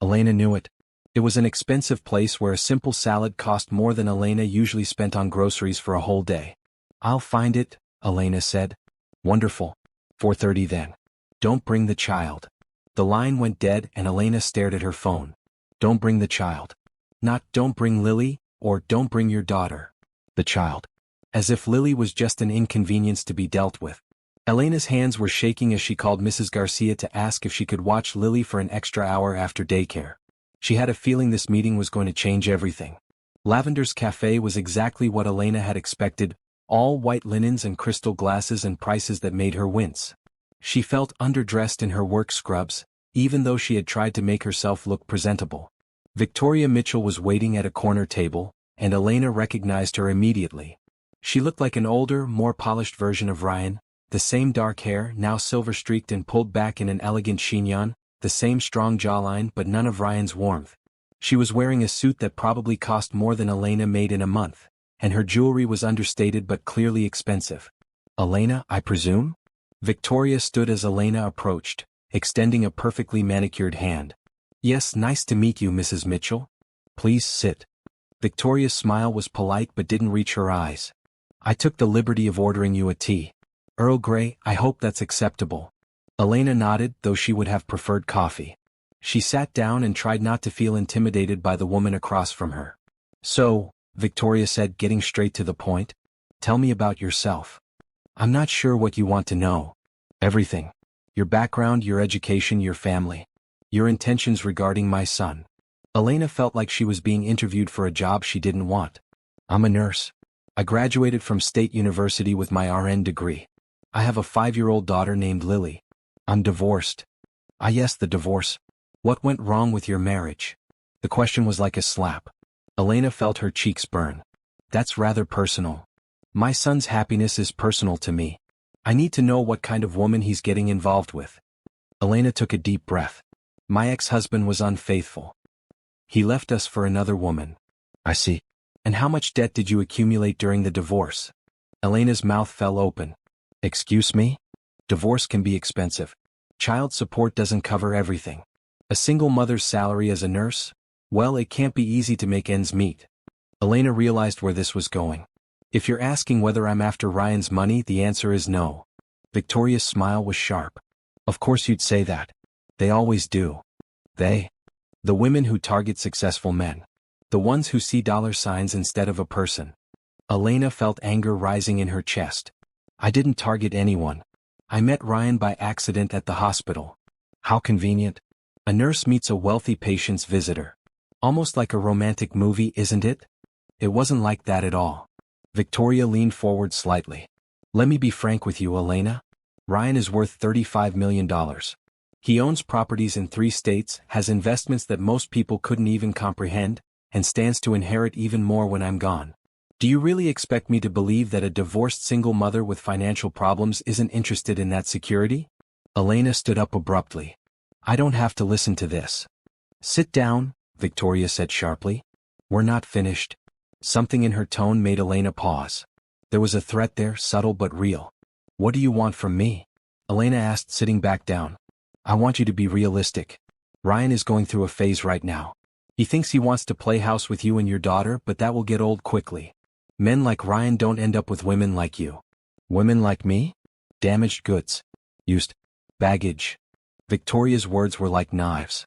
Elena knew it. It was an expensive place where a simple salad cost more than Elena usually spent on groceries for a whole day. "I'll find it," Elena said. "Wonderful. 4:30 then. Don't bring the child." The line went dead and Elena stared at her phone. "Don't bring the child." Not "don't bring Lily," or "don't bring your daughter." The child. As if Lily was just an inconvenience to be dealt with. Elena's hands were shaking as she called Mrs. Garcia to ask if she could watch Lily for an extra hour after daycare. She had a feeling this meeting was going to change everything. Lavender's cafe was exactly what Elena had expected, all white linens and crystal glasses and prices that made her wince. She felt underdressed in her work scrubs, even though she had tried to make herself look presentable. Victoria Mitchell was waiting at a corner table, and Elena recognized her immediately. She looked like an older, more polished version of Ryan, the same dark hair, now silver-streaked and pulled back in an elegant chignon, the same strong jawline but none of Ryan's warmth. She was wearing a suit that probably cost more than Elena made in a month, and her jewelry was understated but clearly expensive. "Elena, I presume?" Victoria stood as Elena approached, extending a perfectly manicured hand. "Yes, nice to meet you, Mrs. Mitchell. Please sit." Victoria's smile was polite but didn't reach her eyes. "I took the liberty of ordering you a tea. Earl Grey, I hope that's acceptable." Elena nodded, though she would have preferred coffee. She sat down and tried not to feel intimidated by the woman across from her. "So," Victoria said, getting straight to the point, "tell me about yourself." "I'm not sure what you want to know." "Everything. Your background, your education, your family. Your intentions regarding my son." Elena felt like she was being interviewed for a job she didn't want. "I'm a nurse. I graduated from State University with my RN degree. I have a 5-year-old daughter named Lily. I'm divorced." "Ah yes, the divorce. What went wrong with your marriage?" The question was like a slap. Elena felt her cheeks burn. "That's rather personal. My son's happiness is personal to me. I need to know what kind of woman he's getting involved with." Elena took a deep breath. "My ex-husband was unfaithful. He left us for another woman." "I see. And how much debt did you accumulate during the divorce?" Elena's mouth fell open. "Excuse me? Divorce can be expensive. Child support doesn't cover everything. A single mother's salary as a nurse? Well, it can't be easy to make ends meet." Elena realized where this was going. "If you're asking whether I'm after Ryan's money, the answer is no." Victoria's smile was sharp. "Of course you'd say that. They always do." "They?" "The women who target successful men. The ones who see dollar signs instead of a person." Elena felt anger rising in her chest. "I didn't target anyone. I met Ryan by accident at the hospital." "How convenient. A nurse meets a wealthy patient's visitor. Almost like a romantic movie, isn't it?" "It wasn't like that at all." Victoria leaned forward slightly. "Let me be frank with you, Elena. Ryan is worth $35 million. He owns properties in 3 states, has investments that most people couldn't even comprehend, and stands to inherit even more when I'm gone. Do you really expect me to believe that a divorced single mother with financial problems isn't interested in that security?" Elena stood up abruptly. "I don't have to listen to this." "Sit down," Victoria said sharply. "We're not finished." Something in her tone made Elena pause. There was a threat there, subtle but real. "What do you want from me?" Elena asked, sitting back down. "I want you to be realistic. Ryan is going through a phase right now. He thinks he wants to play house with you and your daughter, but that will get old quickly. Men like Ryan don't end up with women like you." "Women like me? Damaged goods. Used baggage." Victoria's words were like knives.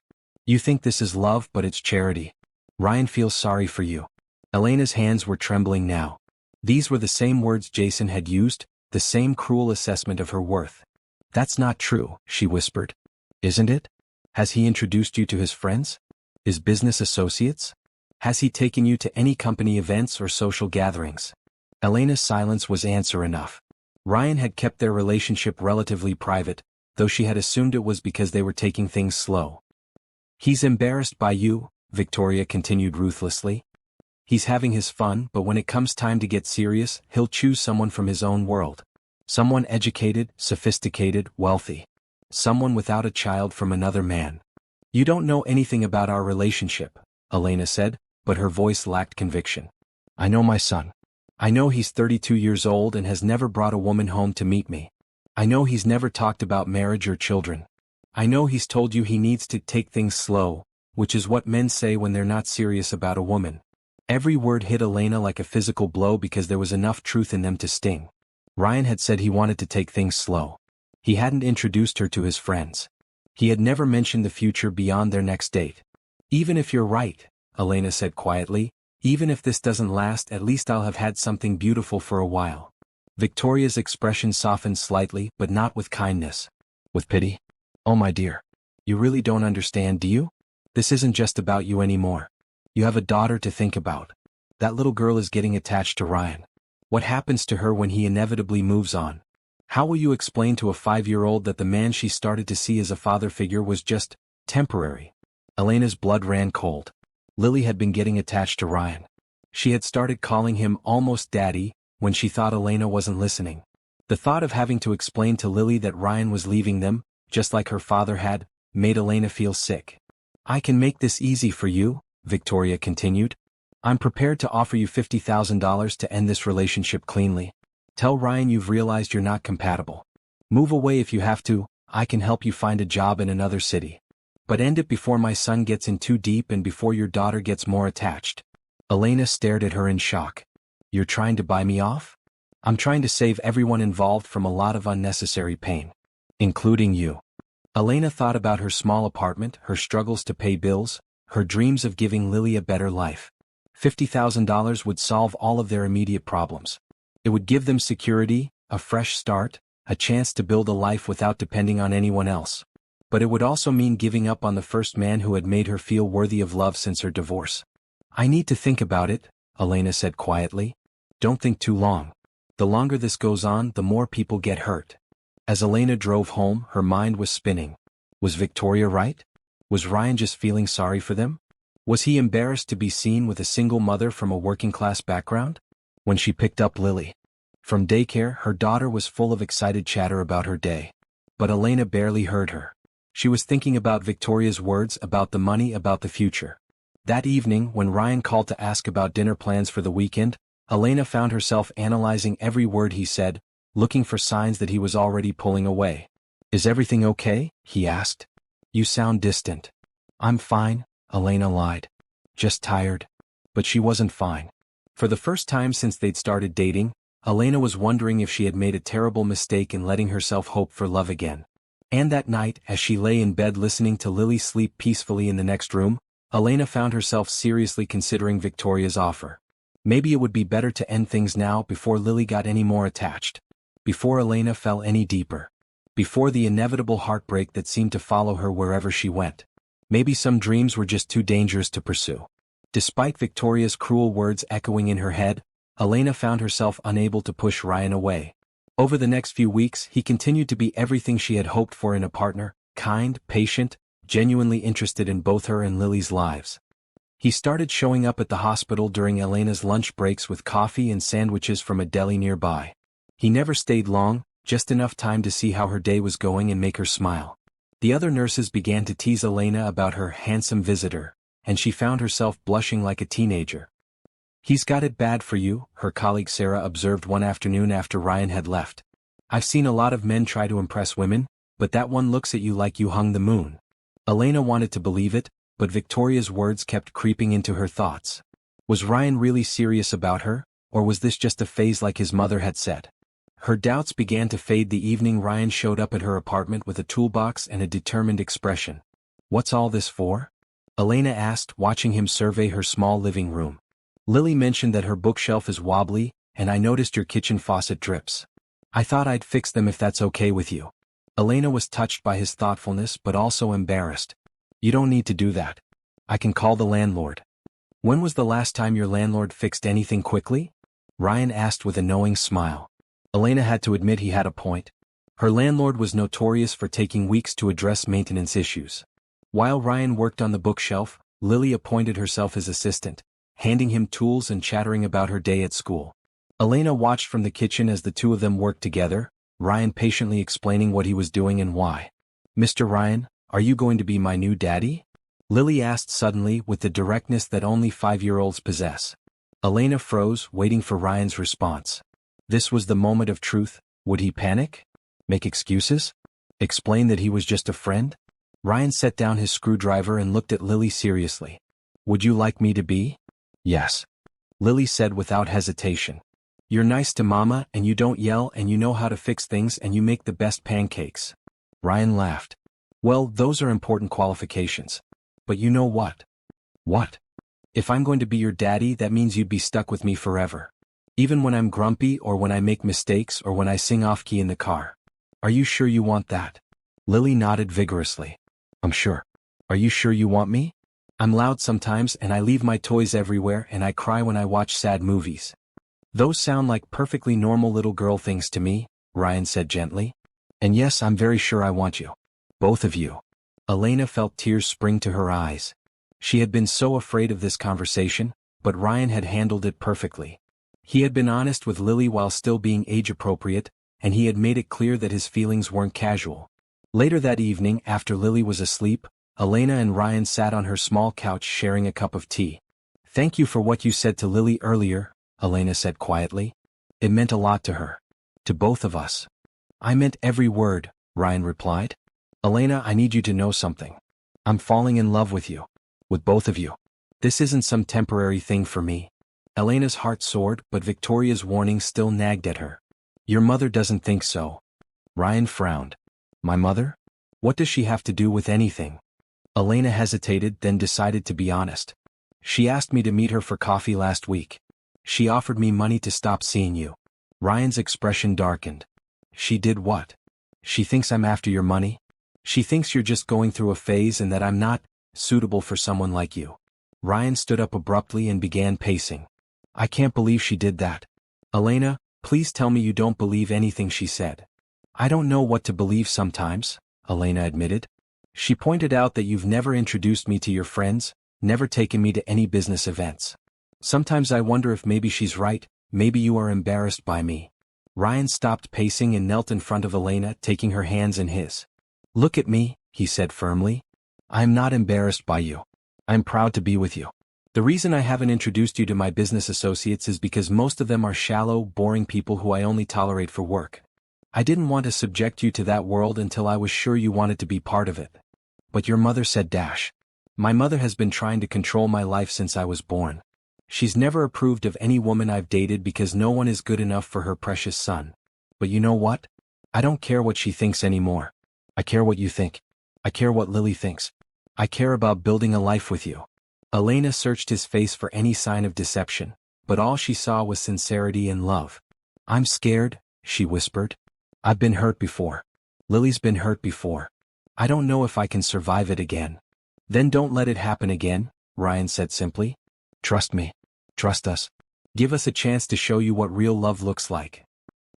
You think this is love, but it's charity. Ryan feels sorry for you. Elena's hands were trembling now. These were the same words Jason had used, the same cruel assessment of her worth. That's not true, she whispered. Isn't it? Has he introduced you to his friends? His business associates? Has he taken you to any company events or social gatherings? Elena's silence was answer enough. Ryan had kept their relationship relatively private, though she had assumed it was because they were taking things slow. He's embarrassed by you, Victoria continued ruthlessly. He's having his fun, but when it comes time to get serious, he'll choose someone from his own world. Someone educated, sophisticated, wealthy. Someone without a child from another man. You don't know anything about our relationship, Elena said, but her voice lacked conviction. I know my son. I know he's 32 years old and has never brought a woman home to meet me. I know he's never talked about marriage or children. I know he's told you he needs to take things slow, which is what men say when they're not serious about a woman. Every word hit Elena like a physical blow because there was enough truth in them to sting. Ryan had said he wanted to take things slow. He hadn't introduced her to his friends. He had never mentioned the future beyond their next date. Even if you're right, Elena said quietly, even if this doesn't last, at least I'll have had something beautiful for a while. Victoria's expression softened slightly, but not with kindness. With pity? Oh my dear. You really don't understand, do you? This isn't just about you anymore. You have a daughter to think about. That little girl is getting attached to Ryan. What happens to her when he inevitably moves on? How will you explain to a 5-year-old that the man she started to see as a father figure was just temporary? Elena's blood ran cold. Lily had been getting attached to Ryan. She had started calling him almost daddy when she thought Elena wasn't listening. The thought of having to explain to Lily that Ryan was leaving them, just like her father had, made Elena feel sick. I can make this easy for you, Victoria continued. I'm prepared to offer you $50,000 to end this relationship cleanly. Tell Ryan you've realized you're not compatible. Move away if you have to, I can help you find a job in another city. But end it before my son gets in too deep and before your daughter gets more attached. Elena stared at her in shock. You're trying to buy me off? I'm trying to save everyone involved from a lot of unnecessary pain. Including you. Elena thought about her small apartment, her struggles to pay bills, her dreams of giving Lily a better life. $50,000 would solve all of their immediate problems. It would give them security, a fresh start, a chance to build a life without depending on anyone else. But it would also mean giving up on the first man who had made her feel worthy of love since her divorce. I need to think about it, Elena said quietly. Don't think too long. The longer this goes on, the more people get hurt. As Elena drove home, her mind was spinning. Was Victoria right? Was Ryan just feeling sorry for them? Was he embarrassed to be seen with a single mother from a working-class background? When she picked up Lily from daycare, her daughter was full of excited chatter about her day. But Elena barely heard her. She was thinking about Victoria's words, about the money, about the future. That evening, when Ryan called to ask about dinner plans for the weekend, Elena found herself analyzing every word he said, looking for signs that he was already pulling away. Is everything okay? He asked. You sound distant. I'm fine, Elena lied. Just tired. But she wasn't fine. For the first time since they'd started dating, Elena was wondering if she had made a terrible mistake in letting herself hope for love again. And that night, as she lay in bed listening to Lily sleep peacefully in the next room, Elena found herself seriously considering Victoria's offer. Maybe it would be better to end things now before Lily got any more attached. Before Elena fell any deeper. Before the inevitable heartbreak that seemed to follow her wherever she went. Maybe some dreams were just too dangerous to pursue. Despite Victoria's cruel words echoing in her head, Elena found herself unable to push Ryan away. Over the next few weeks, he continued to be everything she had hoped for in a partner, kind, patient, genuinely interested in both her and Lily's lives. He started showing up at the hospital during Elena's lunch breaks with coffee and sandwiches from a deli nearby. He never stayed long, just enough time to see how her day was going and make her smile. The other nurses began to tease Elena about her handsome visitor, and she found herself blushing like a teenager. He's got it bad for you, her colleague Sarah observed one afternoon after Ryan had left. I've seen a lot of men try to impress women, but that one looks at you like you hung the moon. Elena wanted to believe it, but Victoria's words kept creeping into her thoughts. Was Ryan really serious about her, or was this just a phase like his mother had said? Her doubts began to fade the evening Ryan showed up at her apartment with a toolbox and a determined expression. What's all this for? Elena asked, watching him survey her small living room. Lily mentioned that her bookshelf is wobbly, and I noticed your kitchen faucet drips. I thought I'd fix them if that's okay with you. Elena was touched by his thoughtfulness but also embarrassed. You don't need to do that. I can call the landlord. When was the last time your landlord fixed anything quickly? Ryan asked with a knowing smile. Elena had to admit he had a point. Her landlord was notorious for taking weeks to address maintenance issues. While Ryan worked on the bookshelf, Lily appointed herself his assistant, handing him tools and chattering about her day at school. Elena watched from the kitchen as the two of them worked together, Ryan patiently explaining what he was doing and why. Mr. Ryan, are you going to be my new daddy? Lily asked suddenly with the directness that only 5-year-olds possess. Elena froze, waiting for Ryan's response. This was the moment of truth. Would he panic? Make excuses? Explain that he was just a friend? Ryan set down his screwdriver and looked at Lily seriously. Would you like me to be? Yes. Lily said without hesitation. You're nice to Mama and you don't yell and you know how to fix things and you make the best pancakes. Ryan laughed. Well, those are important qualifications. But you know what? What? If I'm going to be your daddy, that means you'd be stuck with me forever. Even when I'm grumpy or when I make mistakes or when I sing off-key in the car. Are you sure you want that? Lily nodded vigorously. I'm sure. Are you sure you want me? I'm loud sometimes and I leave my toys everywhere and I cry when I watch sad movies. Those sound like perfectly normal little girl things to me, Ryan said gently. And yes, I'm very sure I want you. Both of you. Elena felt tears spring to her eyes. She had been so afraid of this conversation, but Ryan had handled it perfectly. He had been honest with Lily while still being age-appropriate, and he had made it clear that his feelings weren't casual. Later that evening, after Lily was asleep, Elena and Ryan sat on her small couch sharing a cup of tea. Thank you for what you said to Lily earlier, Elena said quietly. It meant a lot to her. To both of us. I meant every word, Ryan replied. Elena, I need you to know something. I'm falling in love with you. With both of you. This isn't some temporary thing for me. Elena's heart soared, but Victoria's warning still nagged at her. Your mother doesn't think so. Ryan frowned. My mother? What does she have to do with anything? Elena hesitated, then decided to be honest. She asked me to meet her for coffee last week. She offered me money to stop seeing you. Ryan's expression darkened. She did what? She thinks I'm after your money? She thinks you're just going through a phase and that I'm not suitable for someone like you. Ryan stood up abruptly and began pacing. I can't believe she did that. Elena, please tell me you don't believe anything she said. I don't know what to believe sometimes, Elena admitted. She pointed out that you've never introduced me to your friends, never taken me to any business events. Sometimes I wonder if maybe she's right, maybe you are embarrassed by me. Ryan stopped pacing and knelt in front of Elena, taking her hands in his. Look at me, he said firmly. I'm not embarrassed by you. I'm proud to be with you. The reason I haven't introduced you to my business associates is because most of them are shallow, boring people who I only tolerate for work. I didn't want to subject you to that world until I was sure you wanted to be part of it. But your mother said dash. My mother has been trying to control my life since I was born. She's never approved of any woman I've dated because no one is good enough for her precious son. But you know what? I don't care what she thinks anymore. I care what you think. I care what Lily thinks. I care about building a life with you. Elena searched his face for any sign of deception, but all she saw was sincerity and love. I'm scared, she whispered. I've been hurt before. Lily's been hurt before. I don't know if I can survive it again. Then don't let it happen again, Ryan said simply. Trust me. Trust us. Give us a chance to show you what real love looks like.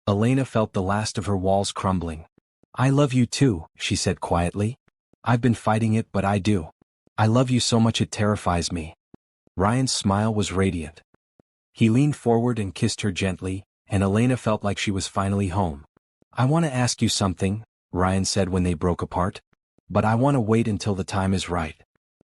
Elena felt the last of her walls crumbling. I love you too, she said quietly. I've been fighting it, but I do. I love you so much it terrifies me. Ryan's smile was radiant. He leaned forward and kissed her gently, and Elena felt like she was finally home. I want to ask you something, Ryan said when they broke apart. But I want to wait until the time is right.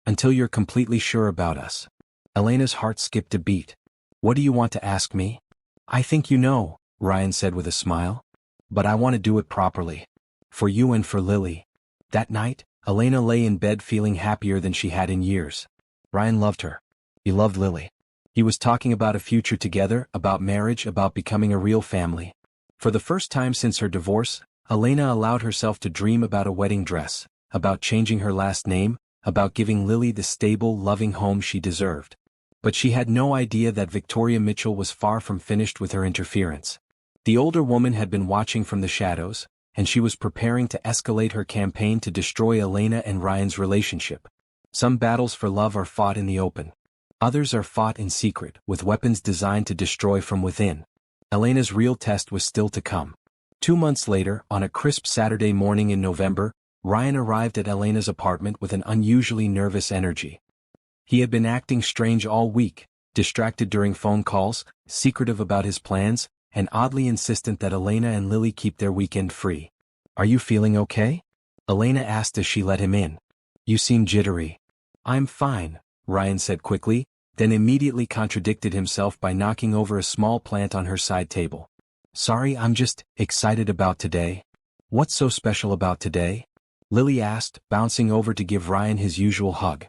Until you're completely sure about us. Elena's heart skipped a beat. What do you want to ask me? I think you know, Ryan said with a smile. But I want to do it properly. For you and for Lily. That night, Elena lay in bed feeling happier than she had in years. Ryan loved her. He loved Lily. He was talking about a future together, about marriage, about becoming a real family. For the first time since her divorce, Elena allowed herself to dream about a wedding dress, about changing her last name, about giving Lily the stable, loving home she deserved. But she had no idea that Victoria Mitchell was far from finished with her interference. The older woman had been watching from the shadows, and she was preparing to escalate her campaign to destroy Elena and Ryan's relationship. Some battles for love are fought in the open. Others are fought in secret, with weapons designed to destroy from within. Elena's real test was still to come. 2 months later, on a crisp Saturday morning in November, Ryan arrived at Elena's apartment with an unusually nervous energy. He had been acting strange all week, distracted during phone calls, secretive about his plans, and oddly insistent that Elena and Lily keep their weekend free. "Are you feeling okay?" Elena asked as she let him in. "You seem jittery." "I'm fine," Ryan said quickly, then immediately contradicted himself by knocking over a small plant on her side table. "Sorry, I'm just excited about today." "What's so special about today?" Lily asked, bouncing over to give Ryan his usual hug.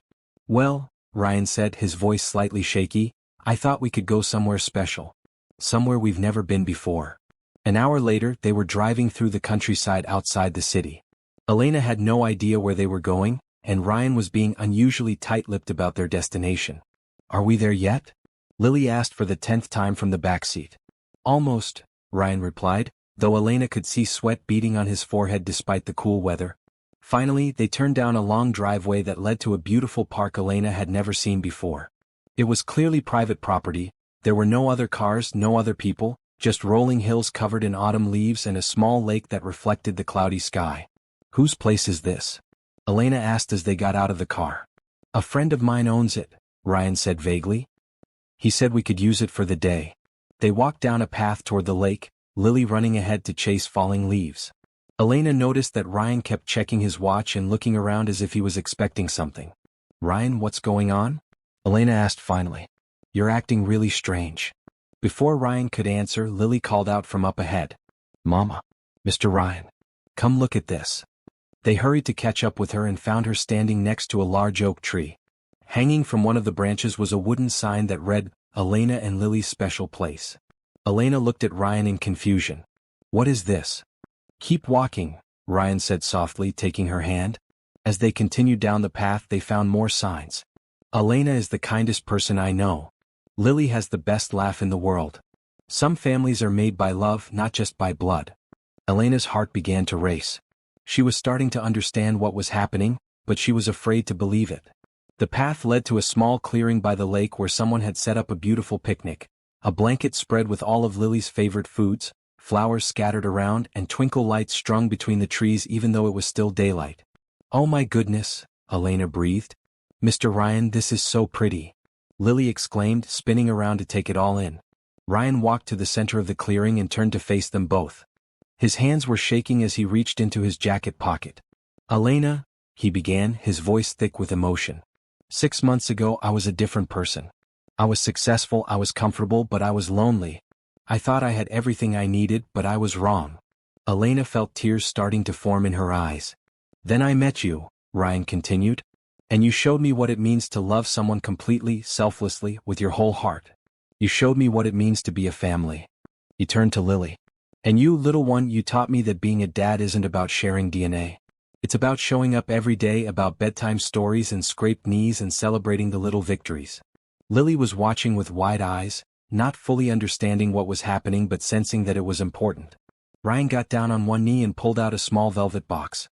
"Well," Ryan said, his voice slightly shaky, "I thought we could go somewhere special. Somewhere we've never been before." An hour later, they were driving through the countryside outside the city. Elena had no idea where they were going, and Ryan was being unusually tight-lipped about their destination. "Are we there yet?" Lily asked for the 10th time from the backseat. "Almost," Ryan replied, though Elena could see sweat beading on his forehead despite the cool weather. Finally, they turned down a long driveway that led to a beautiful park Elena had never seen before. It was clearly private property. There were no other cars, no other people, just rolling hills covered in autumn leaves and a small lake that reflected the cloudy sky. "Whose place is this?" Elena asked as they got out of the car. "A friend of mine owns it," Ryan said vaguely. "He said we could use it for the day." They walked down a path toward the lake, Lily running ahead to chase falling leaves. Elena noticed that Ryan kept checking his watch and looking around as if he was expecting something. "Ryan, what's going on?" Elena asked finally. "You're acting really strange." Before Ryan could answer, Lily called out from up ahead. "Mama. Mr. Ryan. Come look at this." They hurried to catch up with her and found her standing next to a large oak tree. Hanging from one of the branches was a wooden sign that read, "Elena and Lily's special place." Elena looked at Ryan in confusion. "What is this?" "Keep walking," Ryan said softly, taking her hand. As they continued down the path, they found more signs. "Elena is the kindest person I know. Lily has the best laugh in the world. Some families are made by love, not just by blood." Elena's heart began to race. She was starting to understand what was happening, but she was afraid to believe it. The path led to a small clearing by the lake where someone had set up a beautiful picnic, a blanket spread with all of Lily's favorite foods, flowers scattered around, and twinkle lights strung between the trees even though it was still daylight. "Oh my goodness," Elena breathed. "Mr. Ryan, this is so pretty," Lily exclaimed, spinning around to take it all in. Ryan walked to the center of the clearing and turned to face them both. His hands were shaking as he reached into his jacket pocket. "Elena," he began, his voice thick with emotion. "6 months ago I was a different person. I was successful, I was comfortable, but I was lonely. I thought I had everything I needed, but I was wrong." Elena felt tears starting to form in her eyes. "Then I met you," Ryan continued. "And you showed me what it means to love someone completely, selflessly, with your whole heart. You showed me what it means to be a family." He turned to Lily. "And you, little one, you taught me that being a dad isn't about sharing DNA. It's about showing up every day, about bedtime stories and scraped knees and celebrating the little victories." Lily was watching with wide eyes, not fully understanding what was happening but sensing that it was important. Ryan got down on one knee and pulled out a small velvet box.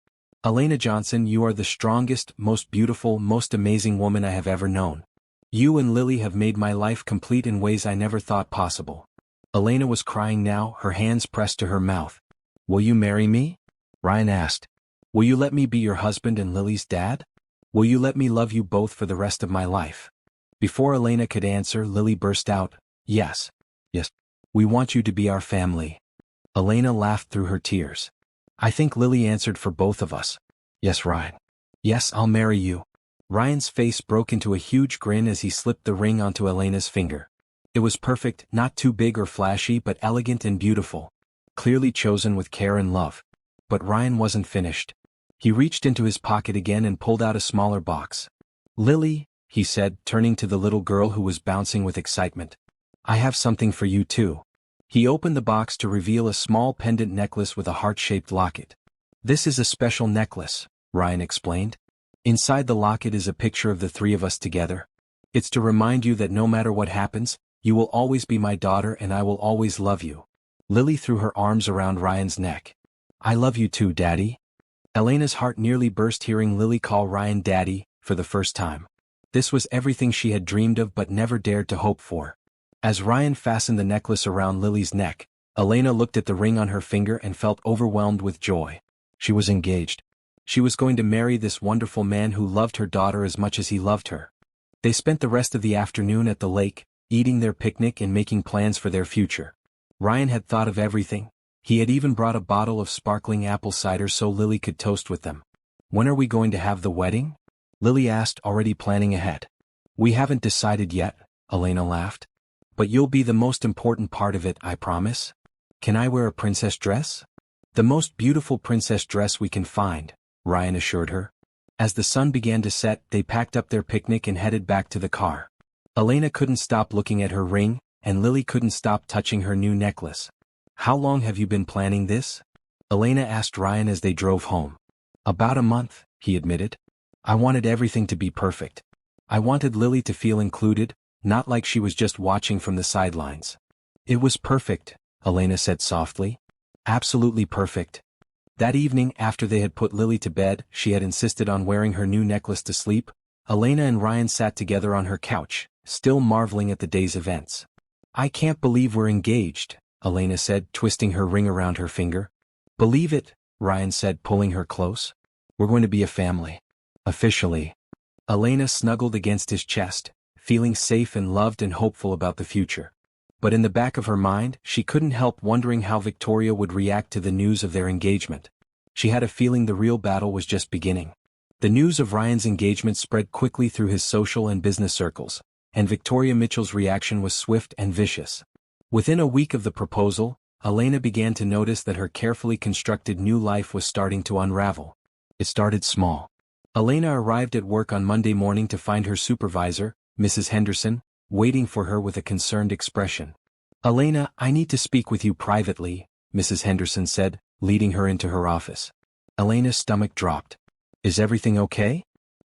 "Elena Johnson, you are the strongest, most beautiful, most amazing woman I have ever known. You and Lily have made my life complete in ways I never thought possible." Elena was crying now, her hands pressed to her mouth. "Will you marry me?" Ryan asked. "Will you let me be your husband and Lily's dad? Will you let me love you both for the rest of my life?" Before Elena could answer, Lily burst out, "Yes. Yes. We want you to be our family." Elena laughed through her tears. "I think Lily answered for both of us." "Yes, Ryan. Yes, I'll marry you." Ryan's face broke into a huge grin as he slipped the ring onto Elena's finger. It was perfect, not too big or flashy but elegant and beautiful, clearly chosen with care and love. But Ryan wasn't finished. He reached into his pocket again and pulled out a smaller box. "Lily," he said, turning to the little girl who was bouncing with excitement, "I have something for you too." He opened the box to reveal a small pendant necklace with a heart-shaped locket. "This is a special necklace," Ryan explained. Inside the locket is a picture of the three of us together. It's to remind you that no matter what happens, you will always be my daughter and I will always love you. Lily threw her arms around Ryan's neck. I love you too, Daddy. Elena's heart nearly burst hearing Lily call Ryan Daddy for the first time. This was everything she had dreamed of but never dared to hope for. As Ryan fastened the necklace around Lily's neck, Elena looked at the ring on her finger and felt overwhelmed with joy. She was engaged. She was going to marry this wonderful man who loved her daughter as much as he loved her. They spent the rest of the afternoon at the lake, eating their picnic and making plans for their future. Ryan had thought of everything. He had even brought a bottle of sparkling apple cider so Lily could toast with them. When are we going to have the wedding? Lily asked, already planning ahead. We haven't decided yet, Elena laughed. But you'll be the most important part of it, I promise. Can I wear a princess dress? The most beautiful princess dress we can find, Ryan assured her. As the sun began to set, they packed up their picnic and headed back to the car. Elena couldn't stop looking at her ring, and Lily couldn't stop touching her new necklace. How long have you been planning this? Elena asked Ryan as they drove home. About a month, he admitted. I wanted everything to be perfect. I wanted Lily to feel included, not like she was just watching from the sidelines. It was perfect, Elena said softly. Absolutely perfect. That evening after they had put Lily to bed, she had insisted on wearing her new necklace to sleep. Elena and Ryan sat together on her couch, still marveling at the day's events. I can't believe we're engaged, Elena said, twisting her ring around her finger. Believe it, Ryan said, pulling her close. We're going to be a family. Officially. Elena snuggled against his chest, feeling safe and loved and hopeful about the future. But in the back of her mind, she couldn't help wondering how Victoria would react to the news of their engagement. She had a feeling the real battle was just beginning. The news of Ryan's engagement spread quickly through his social and business circles, and Victoria Mitchell's reaction was swift and vicious. Within a week of the proposal, Elena began to notice that her carefully constructed new life was starting to unravel. It started small. Elena arrived at work on Monday morning to find her supervisor, Mrs. Henderson, waiting for her with a concerned expression. Elena, I need to speak with you privately, Mrs. Henderson said, leading her into her office. Elena's stomach dropped. Is everything okay?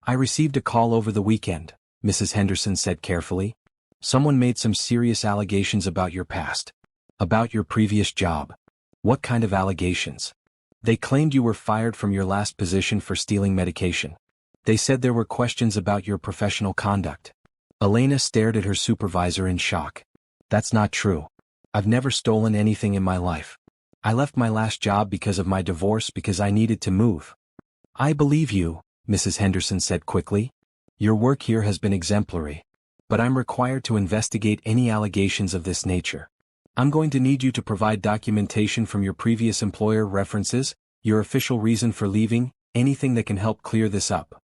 I received a call over the weekend, Mrs. Henderson said carefully. Someone made some serious allegations about your past. About your previous job. What kind of allegations? They claimed you were fired from your last position for stealing medication. They said there were questions about your professional conduct. Elena stared at her supervisor in shock. That's not true. I've never stolen anything in my life. I left my last job because of my divorce because I needed to move. I believe you, Mrs. Henderson said quickly. Your work here has been exemplary. But I'm required to investigate any allegations of this nature. I'm going to need you to provide documentation from your previous employer, references, your official reason for leaving, anything that can help clear this up.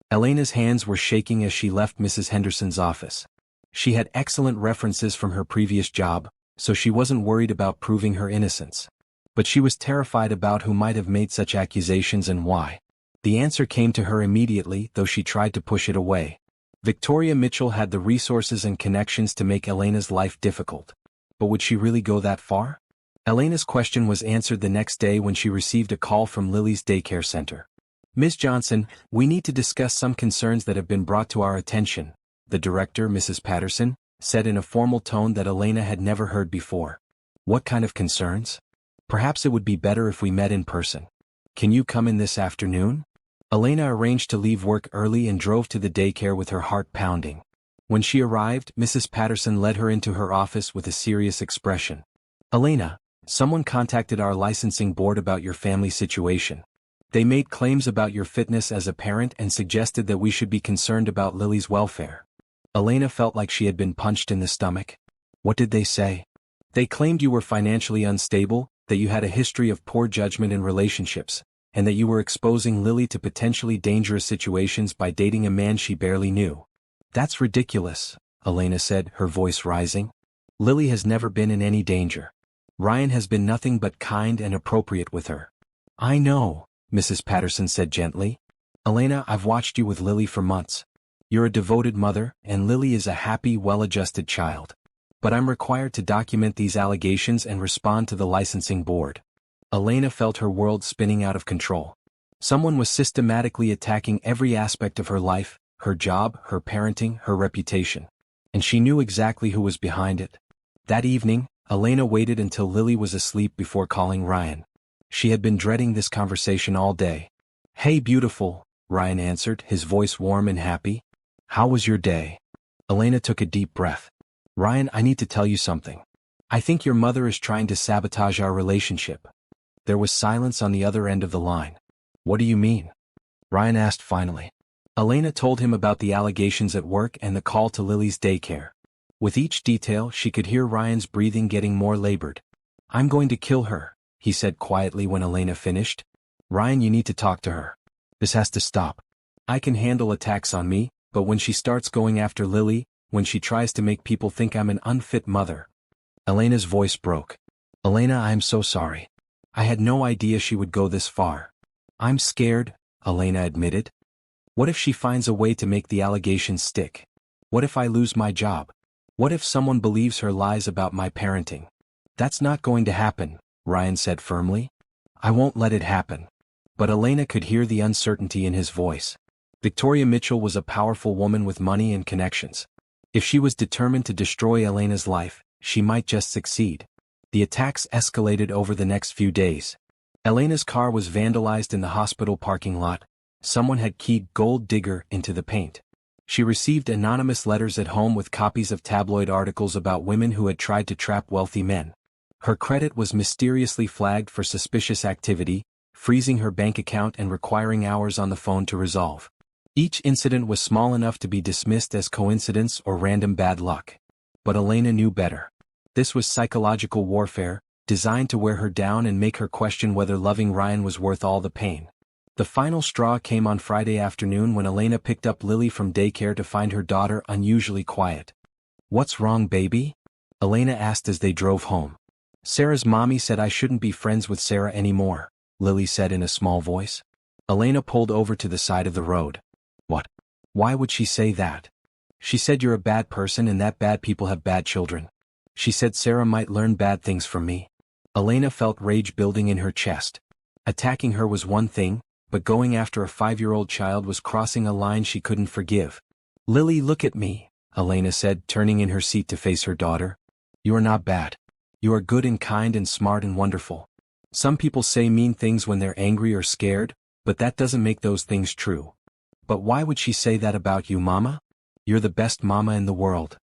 Elena's hands were shaking as she left Mrs. Henderson's office. She had excellent references from her previous job, so she wasn't worried about proving her innocence. But she was terrified about who might have made such accusations and why. The answer came to her immediately, though she tried to push it away. Victoria Mitchell had the resources and connections to make Elena's life difficult. But would she really go that far? Elena's question was answered the next day when she received a call from Lily's daycare center. Ms. Johnson, we need to discuss some concerns that have been brought to our attention, the director, Mrs. Patterson, said in a formal tone that Elena had never heard before. What kind of concerns? Perhaps it would be better if we met in person. Can you come in this afternoon? Elena arranged to leave work early and drove to the daycare with her heart pounding. When she arrived, Mrs. Patterson led her into her office with a serious expression. Elena, someone contacted our licensing board about your family situation. They made claims about your fitness as a parent and suggested that we should be concerned about Lily's welfare. Elena felt like she had been punched in the stomach. What did they say? They claimed you were financially unstable, that you had a history of poor judgment in relationships, and that you were exposing Lily to potentially dangerous situations by dating a man she barely knew. That's ridiculous, Elena said, her voice rising. Lily has never been in any danger. Ryan has been nothing but kind and appropriate with her. I know, Mrs. Patterson said gently. Elena, I've watched you with Lily for months. You're a devoted mother, and Lily is a happy, well-adjusted child. But I'm required to document these allegations and respond to the licensing board. Elena felt her world spinning out of control. Someone was systematically attacking every aspect of her life, her job, her parenting, her reputation. And she knew exactly who was behind it. That evening, Elena waited until Lily was asleep before calling Ryan. She had been dreading this conversation all day. "Hey beautiful," Ryan answered, his voice warm and happy. "How was your day?" Elena took a deep breath. "Ryan, I need to tell you something. I think your mother is trying to sabotage our relationship." There was silence on the other end of the line. "What do you mean?" Ryan asked finally. Elena told him about the allegations at work and the call to Lily's daycare. With each detail, she could hear Ryan's breathing getting more labored. "I'm going to kill her," he said quietly when Elena finished. "Ryan, you need to talk to her. This has to stop. I can handle attacks on me, but when she starts going after Lily, when she tries to make people think I'm an unfit mother." Elena's voice broke. "Elena, I'm so sorry. I had no idea she would go this far." "I'm scared," Elena admitted. "What if she finds a way to make the allegations stick? What if I lose my job? What if someone believes her lies about my parenting?" "That's not going to happen," Ryan said firmly. "I won't let it happen." But Elena could hear the uncertainty in his voice. Victoria Mitchell was a powerful woman with money and connections. If she was determined to destroy Elena's life, she might just succeed. The attacks escalated over the next few days. Elena's car was vandalized in the hospital parking lot. Someone had keyed "Gold Digger" into the paint. She received anonymous letters at home with copies of tabloid articles about women who had tried to trap wealthy men. Her credit was mysteriously flagged for suspicious activity, freezing her bank account and requiring hours on the phone to resolve. Each incident was small enough to be dismissed as coincidence or random bad luck. But Elena knew better. This was psychological warfare, designed to wear her down and make her question whether loving Ryan was worth all the pain. The final straw came on Friday afternoon when Elena picked up Lily from daycare to find her daughter unusually quiet. "What's wrong, baby?" Elena asked as they drove home. "Sarah's mommy said I shouldn't be friends with Sarah anymore," Lily said in a small voice. Elena pulled over to the side of the road. "What? Why would she say that?" "She said you're a bad person and that bad people have bad children. She said Sarah might learn bad things from me." Elena felt rage building in her chest. Attacking her was one thing, but going after a 5-year-old child was crossing a line she couldn't forgive. "Lily, look at me," Elena said, turning in her seat to face her daughter. "You are not bad. You are good and kind and smart and wonderful. Some people say mean things when they're angry or scared, but that doesn't make those things true." "But why would she say that about you, Mama? You're the best mama in the world."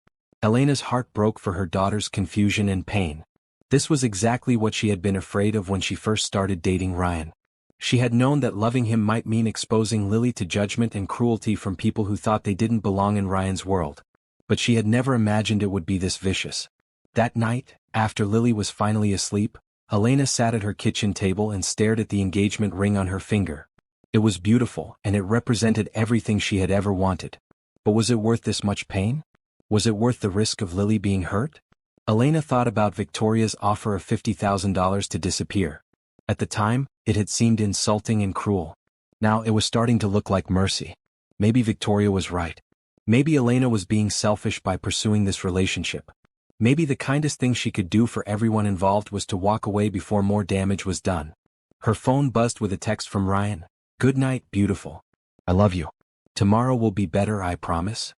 Elena's heart broke for her daughter's confusion and pain. This was exactly what she had been afraid of when she first started dating Ryan. She had known that loving him might mean exposing Lily to judgment and cruelty from people who thought they didn't belong in Ryan's world. But she had never imagined it would be this vicious. That night, after Lily was finally asleep, Elena sat at her kitchen table and stared at the engagement ring on her finger. It was beautiful, and it represented everything she had ever wanted. But was it worth this much pain? Was it worth the risk of Lily being hurt? Elena thought about Victoria's offer of $50,000 to disappear. At the time, it had seemed insulting and cruel. Now it was starting to look like mercy. Maybe Victoria was right. Maybe Elena was being selfish by pursuing this relationship. Maybe the kindest thing she could do for everyone involved was to walk away before more damage was done. Her phone buzzed with a text from Ryan. "Good night, beautiful. I love you. Tomorrow will be better, I promise."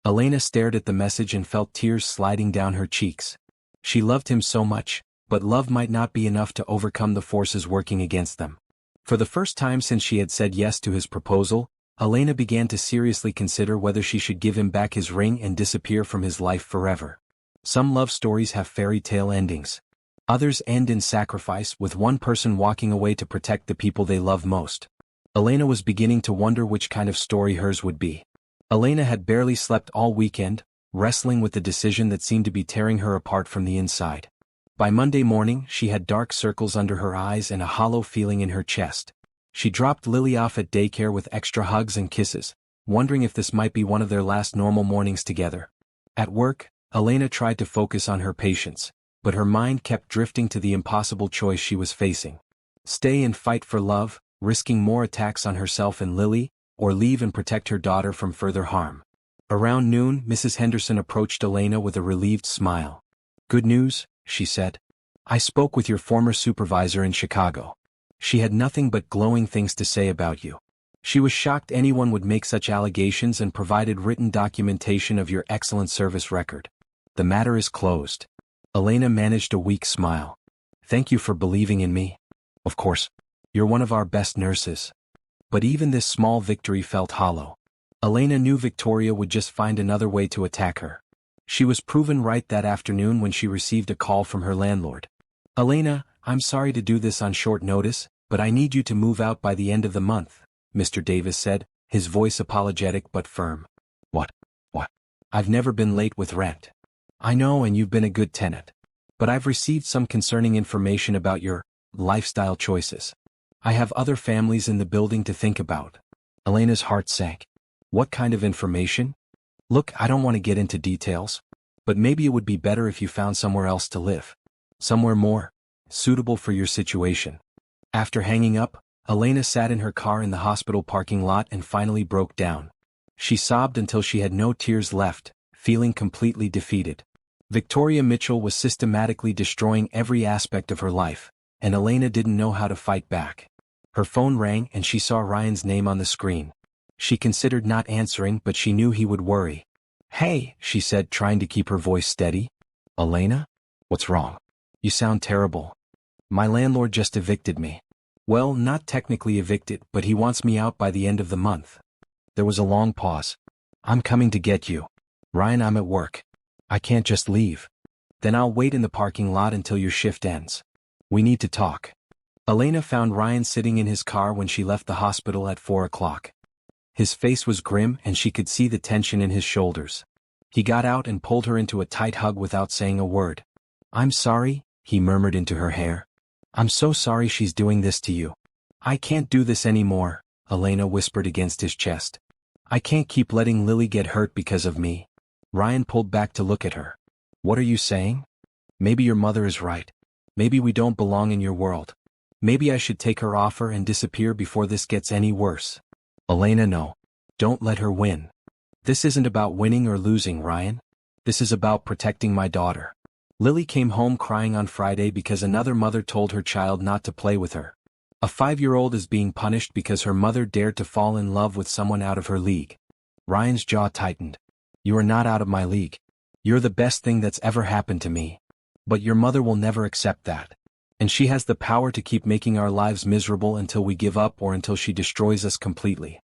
Elena stared at the message and felt tears sliding down her cheeks. She loved him so much, but love might not be enough to overcome the forces working against them. For the first time since she had said yes to his proposal, Elena began to seriously consider whether she should give him back his ring and disappear from his life forever. Some love stories have fairy tale endings. Others end in sacrifice, with one person walking away to protect the people they love most. Elena was beginning to wonder which kind of story hers would be. Elena had barely slept all weekend, wrestling with the decision that seemed to be tearing her apart from the inside. By Monday morning, she had dark circles under her eyes and a hollow feeling in her chest. She dropped Lily off at daycare with extra hugs and kisses, wondering if this might be one of their last normal mornings together. At work, Elena tried to focus on her patients, but her mind kept drifting to the impossible choice she was facing. Stay and fight for love, risking more attacks on herself and Lily, or leave and protect her daughter from further harm. Around noon, Mrs. Henderson approached Elena with a relieved smile. "Good news," she said. "I spoke with your former supervisor in Chicago. She had nothing but glowing things to say about you. She was shocked anyone would make such allegations and provided written documentation of your excellent service record. The matter is closed. Elena managed a weak smile. Thank you for believing in me. Of course. You're one of our best nurses. But even this small victory felt hollow. Elena knew Victoria would just find another way to attack her. She was proven right that afternoon when she received a call from her landlord. Elena, I'm sorry to do this on short notice, but I need you to move out by the end of the month, Mr. Davis said, his voice apologetic but firm. What? I've never been late with rent. I know, and you've been a good tenant. But I've received some concerning information about your lifestyle choices. I have other families in the building to think about. Elena's heart sank. What kind of information? Look, I don't want to get into details, but maybe it would be better if you found somewhere else to live. Somewhere more suitable for your situation. After hanging up, Elena sat in her car in the hospital parking lot and finally broke down. She sobbed until she had no tears left, feeling completely defeated. Victoria Mitchell was systematically destroying every aspect of her life, and Elena didn't know how to fight back. Her phone rang and she saw Ryan's name on the screen. She considered not answering, but she knew he would worry. Hey, she said, trying to keep her voice steady. Elena? What's wrong? You sound terrible. My landlord just evicted me. Well, not technically evicted, but he wants me out by the end of the month. There was a long pause. I'm coming to get you. Ryan, I'm at work. I can't just leave. Then I'll wait in the parking lot until your shift ends. We need to talk. Elena found Ryan sitting in his car when she left the hospital at 4 o'clock. His face was grim and she could see the tension in his shoulders. He got out and pulled her into a tight hug without saying a word. I'm sorry, he murmured into her hair. I'm so sorry she's doing this to you. I can't do this anymore, Elena whispered against his chest. I can't keep letting Lily get hurt because of me. Ryan pulled back to look at her. What are you saying? Maybe your mother is right. Maybe we don't belong in your world. Maybe I should take her offer and disappear before this gets any worse. Elena, no. Don't let her win. This isn't about winning or losing, Ryan. This is about protecting my daughter. Lily came home crying on Friday because another mother told her child not to play with her. A 5-year-old is being punished because her mother dared to fall in love with someone out of her league. Ryan's jaw tightened. You are not out of my league. You're the best thing that's ever happened to me. But your mother will never accept that. And she has the power to keep making our lives miserable until we give up or until she destroys us completely.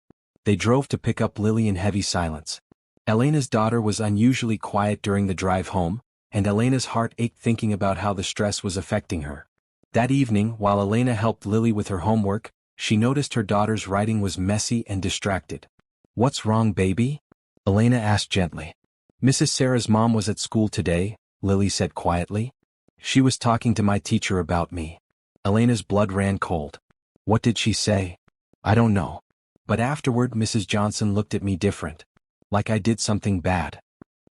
They drove to pick up Lily in heavy silence. Elena's daughter was unusually quiet during the drive home, and Elena's heart ached thinking about how the stress was affecting her. That evening, while Elena helped Lily with her homework, she noticed her daughter's writing was messy and distracted. What's wrong, baby? Elena asked gently. Mrs. Sarah's mom was at school today, Lily said quietly. She was talking to my teacher about me. Elena's blood ran cold. What did she say? I don't know. But afterward Mrs. Johnson looked at me different. Like I did something bad.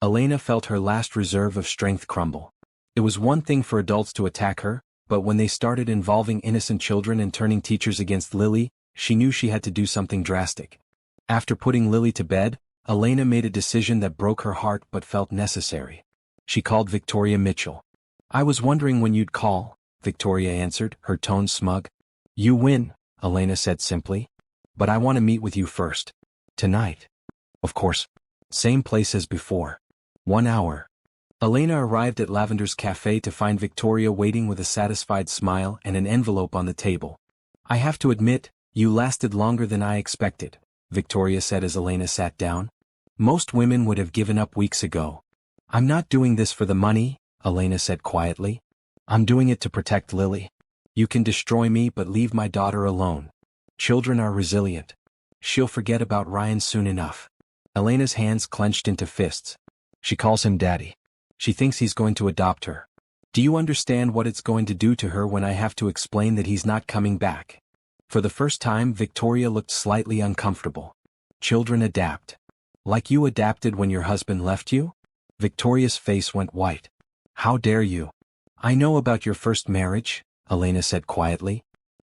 Elena felt her last reserve of strength crumble. It was one thing for adults to attack her, but when they started involving innocent children and turning teachers against Lily, she knew she had to do something drastic. After putting Lily to bed, Elena made a decision that broke her heart but felt necessary. She called Victoria Mitchell. I was wondering when you'd call, Victoria answered, her tone smug. You win, Elena said simply. But I want to meet with you first. Tonight. Of course. Same place as before. 1 hour. Elena arrived at Lavender's cafe to find Victoria waiting with a satisfied smile and an envelope on the table. I have to admit, you lasted longer than I expected, Victoria said as Elena sat down. Most women would have given up weeks ago. I'm not doing this for the money, Elena said quietly. I'm doing it to protect Lily. You can destroy me but leave my daughter alone. Children are resilient. She'll forget about Ryan soon enough. Elena's hands clenched into fists. She calls him daddy. She thinks he's going to adopt her. Do you understand what it's going to do to her when I have to explain that he's not coming back? For the first time, Victoria looked slightly uncomfortable. Children adapt. Like you adapted when your husband left you? Victoria's face went white. How dare you? I know about your first marriage, Elena said quietly.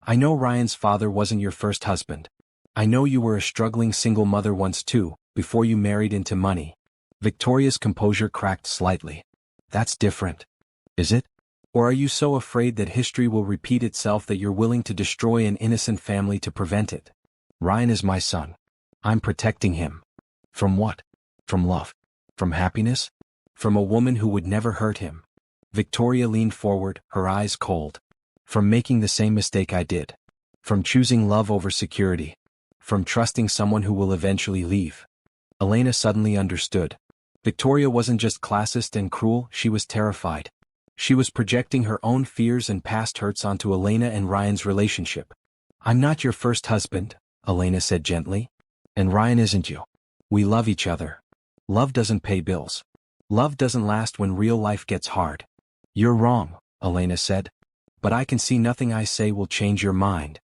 I know Ryan's father wasn't your first husband. I know you were a struggling single mother once too, before you married into money. Victoria's composure cracked slightly. That's different. Is it? Or are you so afraid that history will repeat itself that you're willing to destroy an innocent family to prevent it? Ryan is my son. I'm protecting him. From what? From love? From happiness? From a woman who would never hurt him. Victoria leaned forward, her eyes cold. From making the same mistake I did. From choosing love over security. From trusting someone who will eventually leave. Elena suddenly understood. Victoria wasn't just classist and cruel, she was terrified. She was projecting her own fears and past hurts onto Elena and Ryan's relationship. I'm not your first husband, Elena said gently. And Ryan isn't you. We love each other. Love doesn't pay bills. Love doesn't last when real life gets hard. You're wrong, Elena said. But I can see nothing I say will change your mind.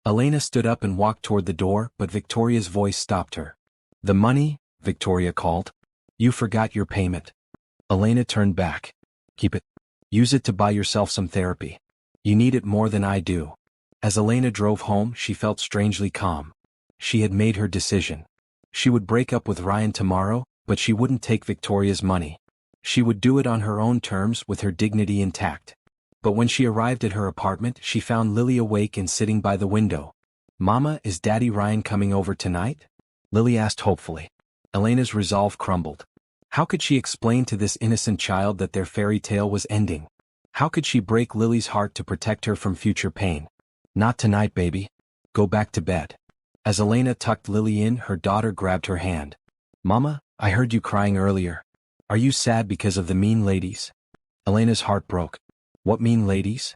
Elena stood up and walked toward the door, but Victoria's voice stopped her. The money, Victoria called. You forgot your payment. Elena turned back. Keep it. Use it to buy yourself some therapy. You need it more than I do. As Elena drove home, she felt strangely calm. She had made her decision. She would break up with Ryan tomorrow, but she wouldn't take Victoria's money. She would do it on her own terms with her dignity intact. But when she arrived at her apartment, she found Lily awake and sitting by the window. Mama, is Daddy Ryan coming over tonight? Lily asked hopefully. Elena's resolve crumbled. How could she explain to this innocent child that their fairy tale was ending? How could she break Lily's heart to protect her from future pain? Not tonight, baby. Go back to bed. As Elena tucked Lily in, her daughter grabbed her hand. Mama, I heard you crying earlier. Are you sad because of the mean ladies? Elena's heart broke. What mean ladies?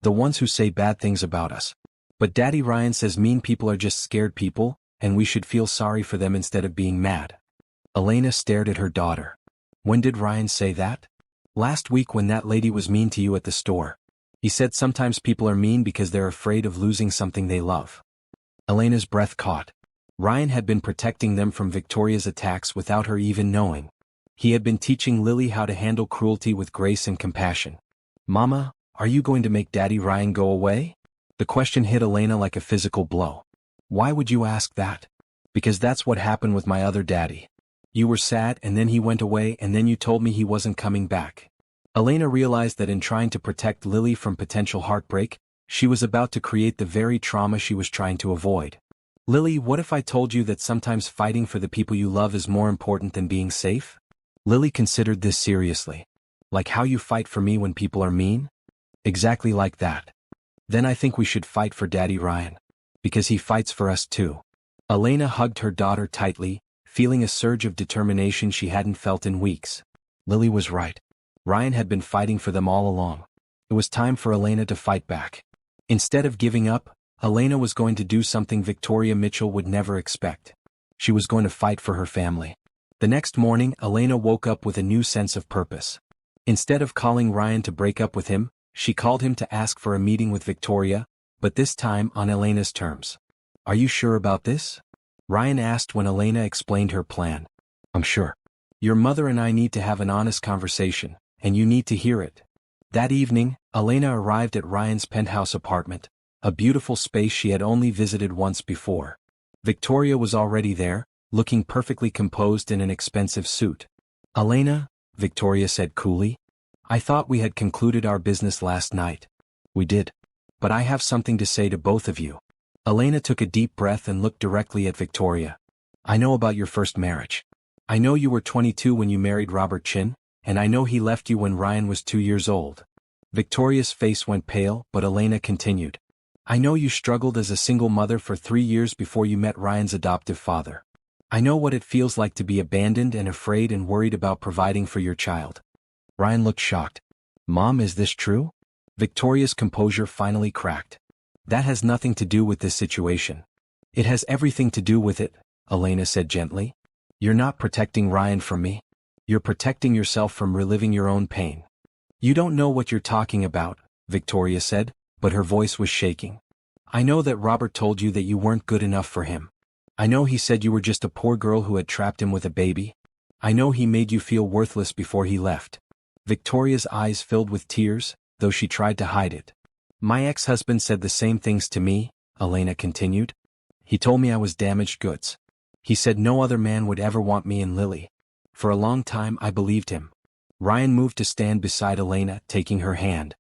The ones who say bad things about us. But Daddy Ryan says mean people are just scared people, and we should feel sorry for them instead of being mad. Elena stared at her daughter. When did Ryan say that? Last week when that lady was mean to you at the store. He said sometimes people are mean because they're afraid of losing something they love. Elena's breath caught. Ryan had been protecting them from Victoria's attacks without her even knowing. He had been teaching Lily how to handle cruelty with grace and compassion. Mama, are you going to make Daddy Ryan go away? The question hit Elena like a physical blow. Why would you ask that? Because that's what happened with my other daddy. You were sad and then he went away and then you told me he wasn't coming back. Elena realized that in trying to protect Lily from potential heartbreak, she was about to create the very trauma she was trying to avoid. Lily, what if I told you that sometimes fighting for the people you love is more important than being safe? Lily considered this seriously. Like how you fight for me when people are mean? Exactly like that. Then I think we should fight for Daddy Ryan. Because he fights for us too. Elena hugged her daughter tightly, feeling a surge of determination she hadn't felt in weeks. Lily was right. Ryan had been fighting for them all along. It was time for Elena to fight back. Instead of giving up, Elena was going to do something Victoria Mitchell would never expect. She was going to fight for her family. The next morning, Elena woke up with a new sense of purpose. Instead of calling Ryan to break up with him, she called him to ask for a meeting with Victoria, but this time on Elena's terms. Are you sure about this? Ryan asked when Elena explained her plan. I'm sure. Your mother and I need to have an honest conversation, and you need to hear it. That evening, Elena arrived at Ryan's penthouse apartment, a beautiful space she had only visited once before. Victoria was already there, looking perfectly composed in an expensive suit. Elena, Victoria said coolly. I thought we had concluded our business last night. We did. But I have something to say to both of you. Elena took a deep breath and looked directly at Victoria. I know about your first marriage. I know you were 22 when you married Robert Chin, and I know he left you when Ryan was 2 years old. Victoria's face went pale, but Elena continued. I know you struggled as a single mother for 3 years before you met Ryan's adoptive father. I know what it feels like to be abandoned and afraid and worried about providing for your child. Ryan looked shocked. Mom, is this true? Victoria's composure finally cracked. That has nothing to do with this situation. It has everything to do with it, Elena said gently. You're not protecting Ryan from me. You're protecting yourself from reliving your own pain. You don't know what you're talking about, Victoria said, but her voice was shaking. I know that Robert told you that you weren't good enough for him. I know he said you were just a poor girl who had trapped him with a baby. I know he made you feel worthless before he left. Victoria's eyes filled with tears, though she tried to hide it. My ex-husband said the same things to me, Elena continued. He told me I was damaged goods. He said no other man would ever want me and Lily. For a long time I believed him. Ryan moved to stand beside Elena, taking her hand.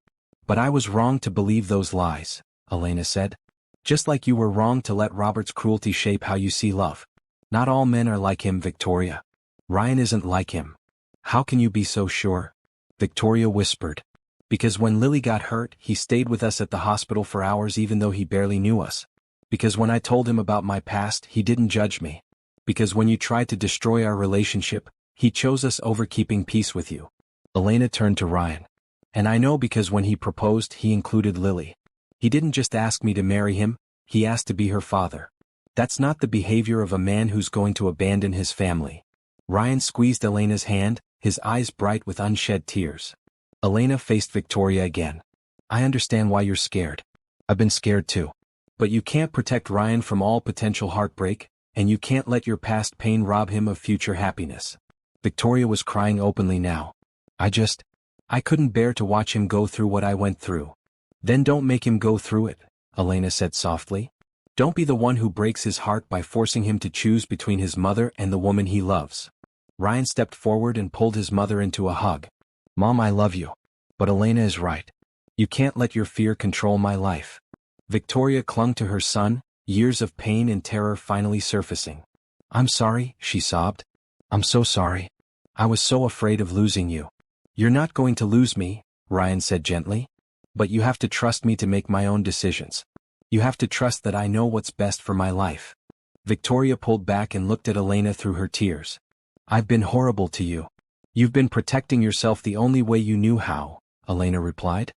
But I was wrong to believe those lies, Elena said. Just like you were wrong to let Robert's cruelty shape how you see love. Not all men are like him, Victoria. Ryan isn't like him. How can you be so sure? Victoria whispered. Because when Lily got hurt, he stayed with us at the hospital for hours even though he barely knew us. Because when I told him about my past, he didn't judge me. Because when you tried to destroy our relationship, he chose us over keeping peace with you. Elena turned to Ryan. And I know because when he proposed, he included Lily. He didn't just ask me to marry him, he asked to be her father. That's not the behavior of a man who's going to abandon his family. Ryan squeezed Elena's hand, his eyes bright with unshed tears. Elena faced Victoria again. I understand why you're scared. I've been scared too. But you can't protect Ryan from all potential heartbreak, and you can't let your past pain rob him of future happiness. Victoria was crying openly now. I couldn't bear to watch him go through what I went through. Then don't make him go through it, Elena said softly. Don't be the one who breaks his heart by forcing him to choose between his mother and the woman he loves. Ryan stepped forward and pulled his mother into a hug. Mom, I love you. But Elena is right. You can't let your fear control my life. Victoria clung to her son, years of pain and terror finally surfacing. I'm sorry, she sobbed. I'm so sorry. I was so afraid of losing you. You're not going to lose me, Ryan said gently. But you have to trust me to make my own decisions. You have to trust that I know what's best for my life. Victoria pulled back and looked at Elena through her tears. I've been horrible to you. You've been protecting yourself the only way you knew how, Elena replied.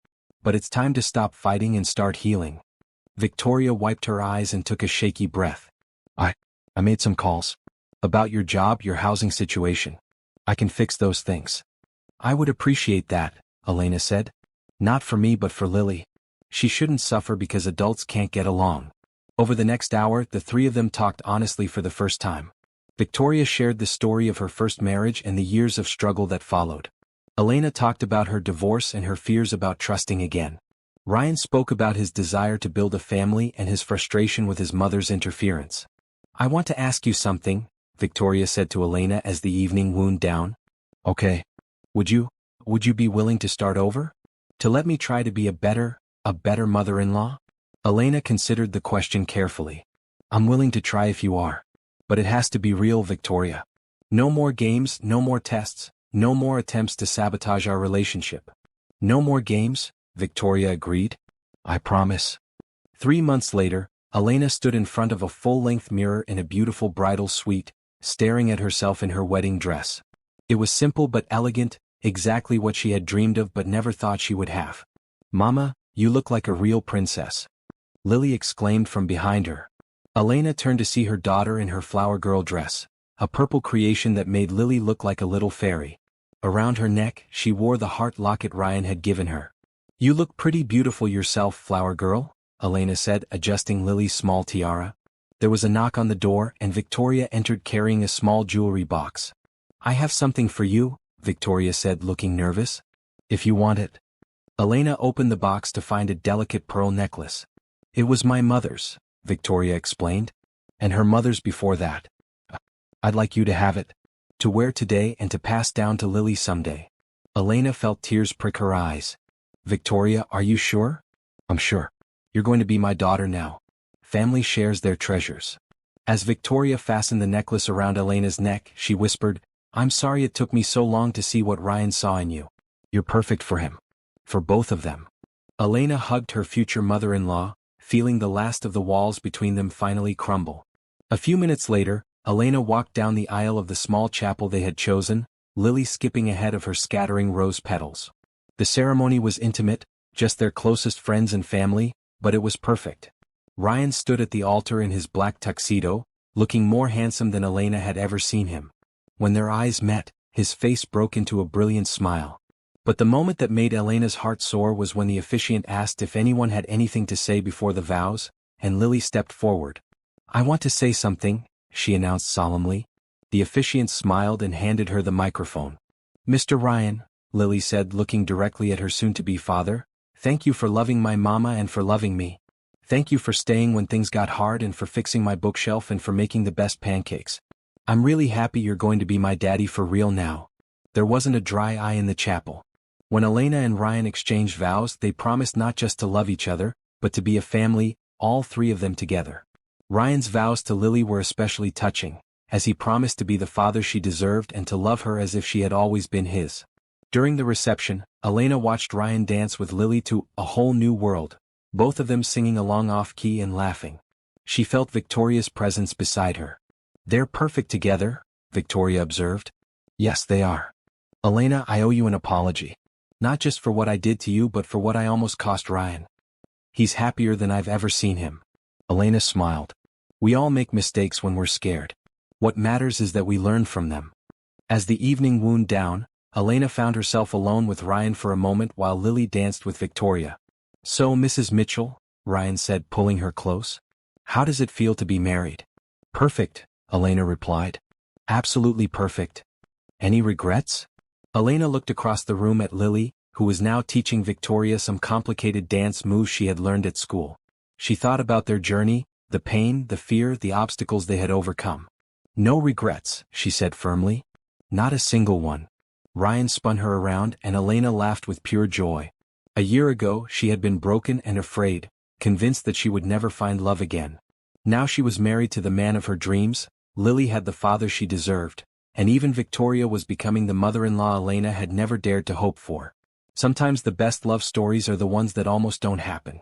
But it's time to stop fighting and start healing. Victoria wiped her eyes and took a shaky breath. I made some calls. About your job, your housing situation. I can fix those things. I would appreciate that, Elena said. Not for me but for Lily. She shouldn't suffer because adults can't get along. Over the next hour, the three of them talked honestly for the first time. Victoria shared the story of her first marriage and the years of struggle that followed. Elena talked about her divorce and her fears about trusting again. Ryan spoke about his desire to build a family and his frustration with his mother's interference. I want to ask you something, Victoria said to Elena as the evening wound down. Okay. Would you be willing to start over? To let me try to be a better mother-in-law? Elena considered the question carefully. I'm willing to try if you are. But it has to be real, Victoria. No more games, no more tests, no more attempts to sabotage our relationship. No more games, Victoria agreed. I promise. 3 months later, Elena stood in front of a full-length mirror in a beautiful bridal suite, staring at herself in her wedding dress. It was simple but elegant, exactly what she had dreamed of but never thought she would have. Mama, you look like a real princess. Lily exclaimed from behind her. Elena turned to see her daughter in her flower girl dress, a purple creation that made Lily look like a little fairy. Around her neck, she wore the heart locket Ryan had given her. You look pretty beautiful yourself, flower girl, Elena said, adjusting Lily's small tiara. There was a knock on the door and Victoria entered carrying a small jewelry box. I have something for you, Victoria said, looking nervous. If you want it. Elena opened the box to find a delicate pearl necklace. It was my mother's, Victoria explained. And her mother's before that. I'd like you to have it. To wear today and to pass down to Lily someday. Elena felt tears prick her eyes. Victoria, are you sure? I'm sure. You're going to be my daughter now. Family shares their treasures. As Victoria fastened the necklace around Elena's neck, she whispered, I'm sorry it took me so long to see what Ryan saw in you. You're perfect for him. For both of them. Elena hugged her future mother-in-law, feeling the last of the walls between them finally crumble. A few minutes later, Elena walked down the aisle of the small chapel they had chosen, Lily skipping ahead of her scattering rose petals. The ceremony was intimate, just their closest friends and family, but it was perfect. Ryan stood at the altar in his black tuxedo, looking more handsome than Elena had ever seen him. When their eyes met, his face broke into a brilliant smile. But the moment that made Elena's heart soar was when the officiant asked if anyone had anything to say before the vows, and Lily stepped forward. I want to say something, she announced solemnly. The officiant smiled and handed her the microphone. Mr. Ryan, Lily said, looking directly at her soon-to-be father, thank you for loving my mama and for loving me. Thank you for staying when things got hard and for fixing my bookshelf and for making the best pancakes. I'm really happy you're going to be my daddy for real now. There wasn't a dry eye in the chapel. When Elena and Ryan exchanged vows, they promised not just to love each other, but to be a family, all three of them together. Ryan's vows to Lily were especially touching, as he promised to be the father she deserved and to love her as if she had always been his. During the reception, Elena watched Ryan dance with Lily to "A Whole New World," both of them singing along off-key and laughing. She felt Victoria's presence beside her. "They're perfect together," Victoria observed. "Yes, they are. Elena, I owe you an apology. Not just for what I did to you but for what I almost cost Ryan. He's happier than I've ever seen him." Elena smiled. "We all make mistakes when we're scared. What matters is that we learn from them." As the evening wound down, Elena found herself alone with Ryan for a moment while Lily danced with Victoria. "So, Mrs. Mitchell," Ryan said, pulling her close, "how does it feel to be married?" "Perfect," Elena replied. "Absolutely perfect. Any regrets?" Elena looked across the room at Lily, who was now teaching Victoria some complicated dance moves she had learned at school. She thought about their journey, the pain, the fear, the obstacles they had overcome. "No regrets," she said firmly. "Not a single one." Ryan spun her around and Elena laughed with pure joy. A year ago, she had been broken and afraid, convinced that she would never find love again. Now she was married to the man of her dreams, Lily had the father she deserved, and even Victoria was becoming the mother-in-law Elena had never dared to hope for. Sometimes the best love stories are the ones that almost don't happen.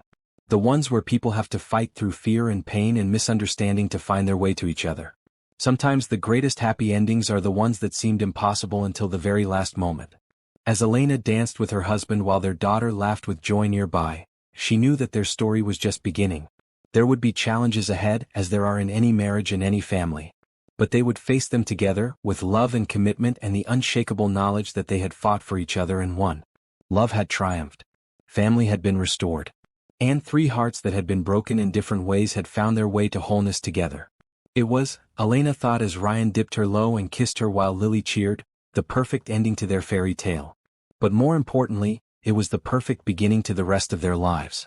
The ones where people have to fight through fear and pain and misunderstanding to find their way to each other. Sometimes the greatest happy endings are the ones that seemed impossible until the very last moment. As Elena danced with her husband while their daughter laughed with joy nearby, she knew that their story was just beginning. There would be challenges ahead, as there are in any marriage and any family. But they would face them together, with love and commitment and the unshakable knowledge that they had fought for each other and won. Love had triumphed. Family had been restored. And three hearts that had been broken in different ways had found their way to wholeness together. It was, Elena thought as Ryan dipped her low and kissed her while Lily cheered, the perfect ending to their fairy tale. But more importantly, it was the perfect beginning to the rest of their lives.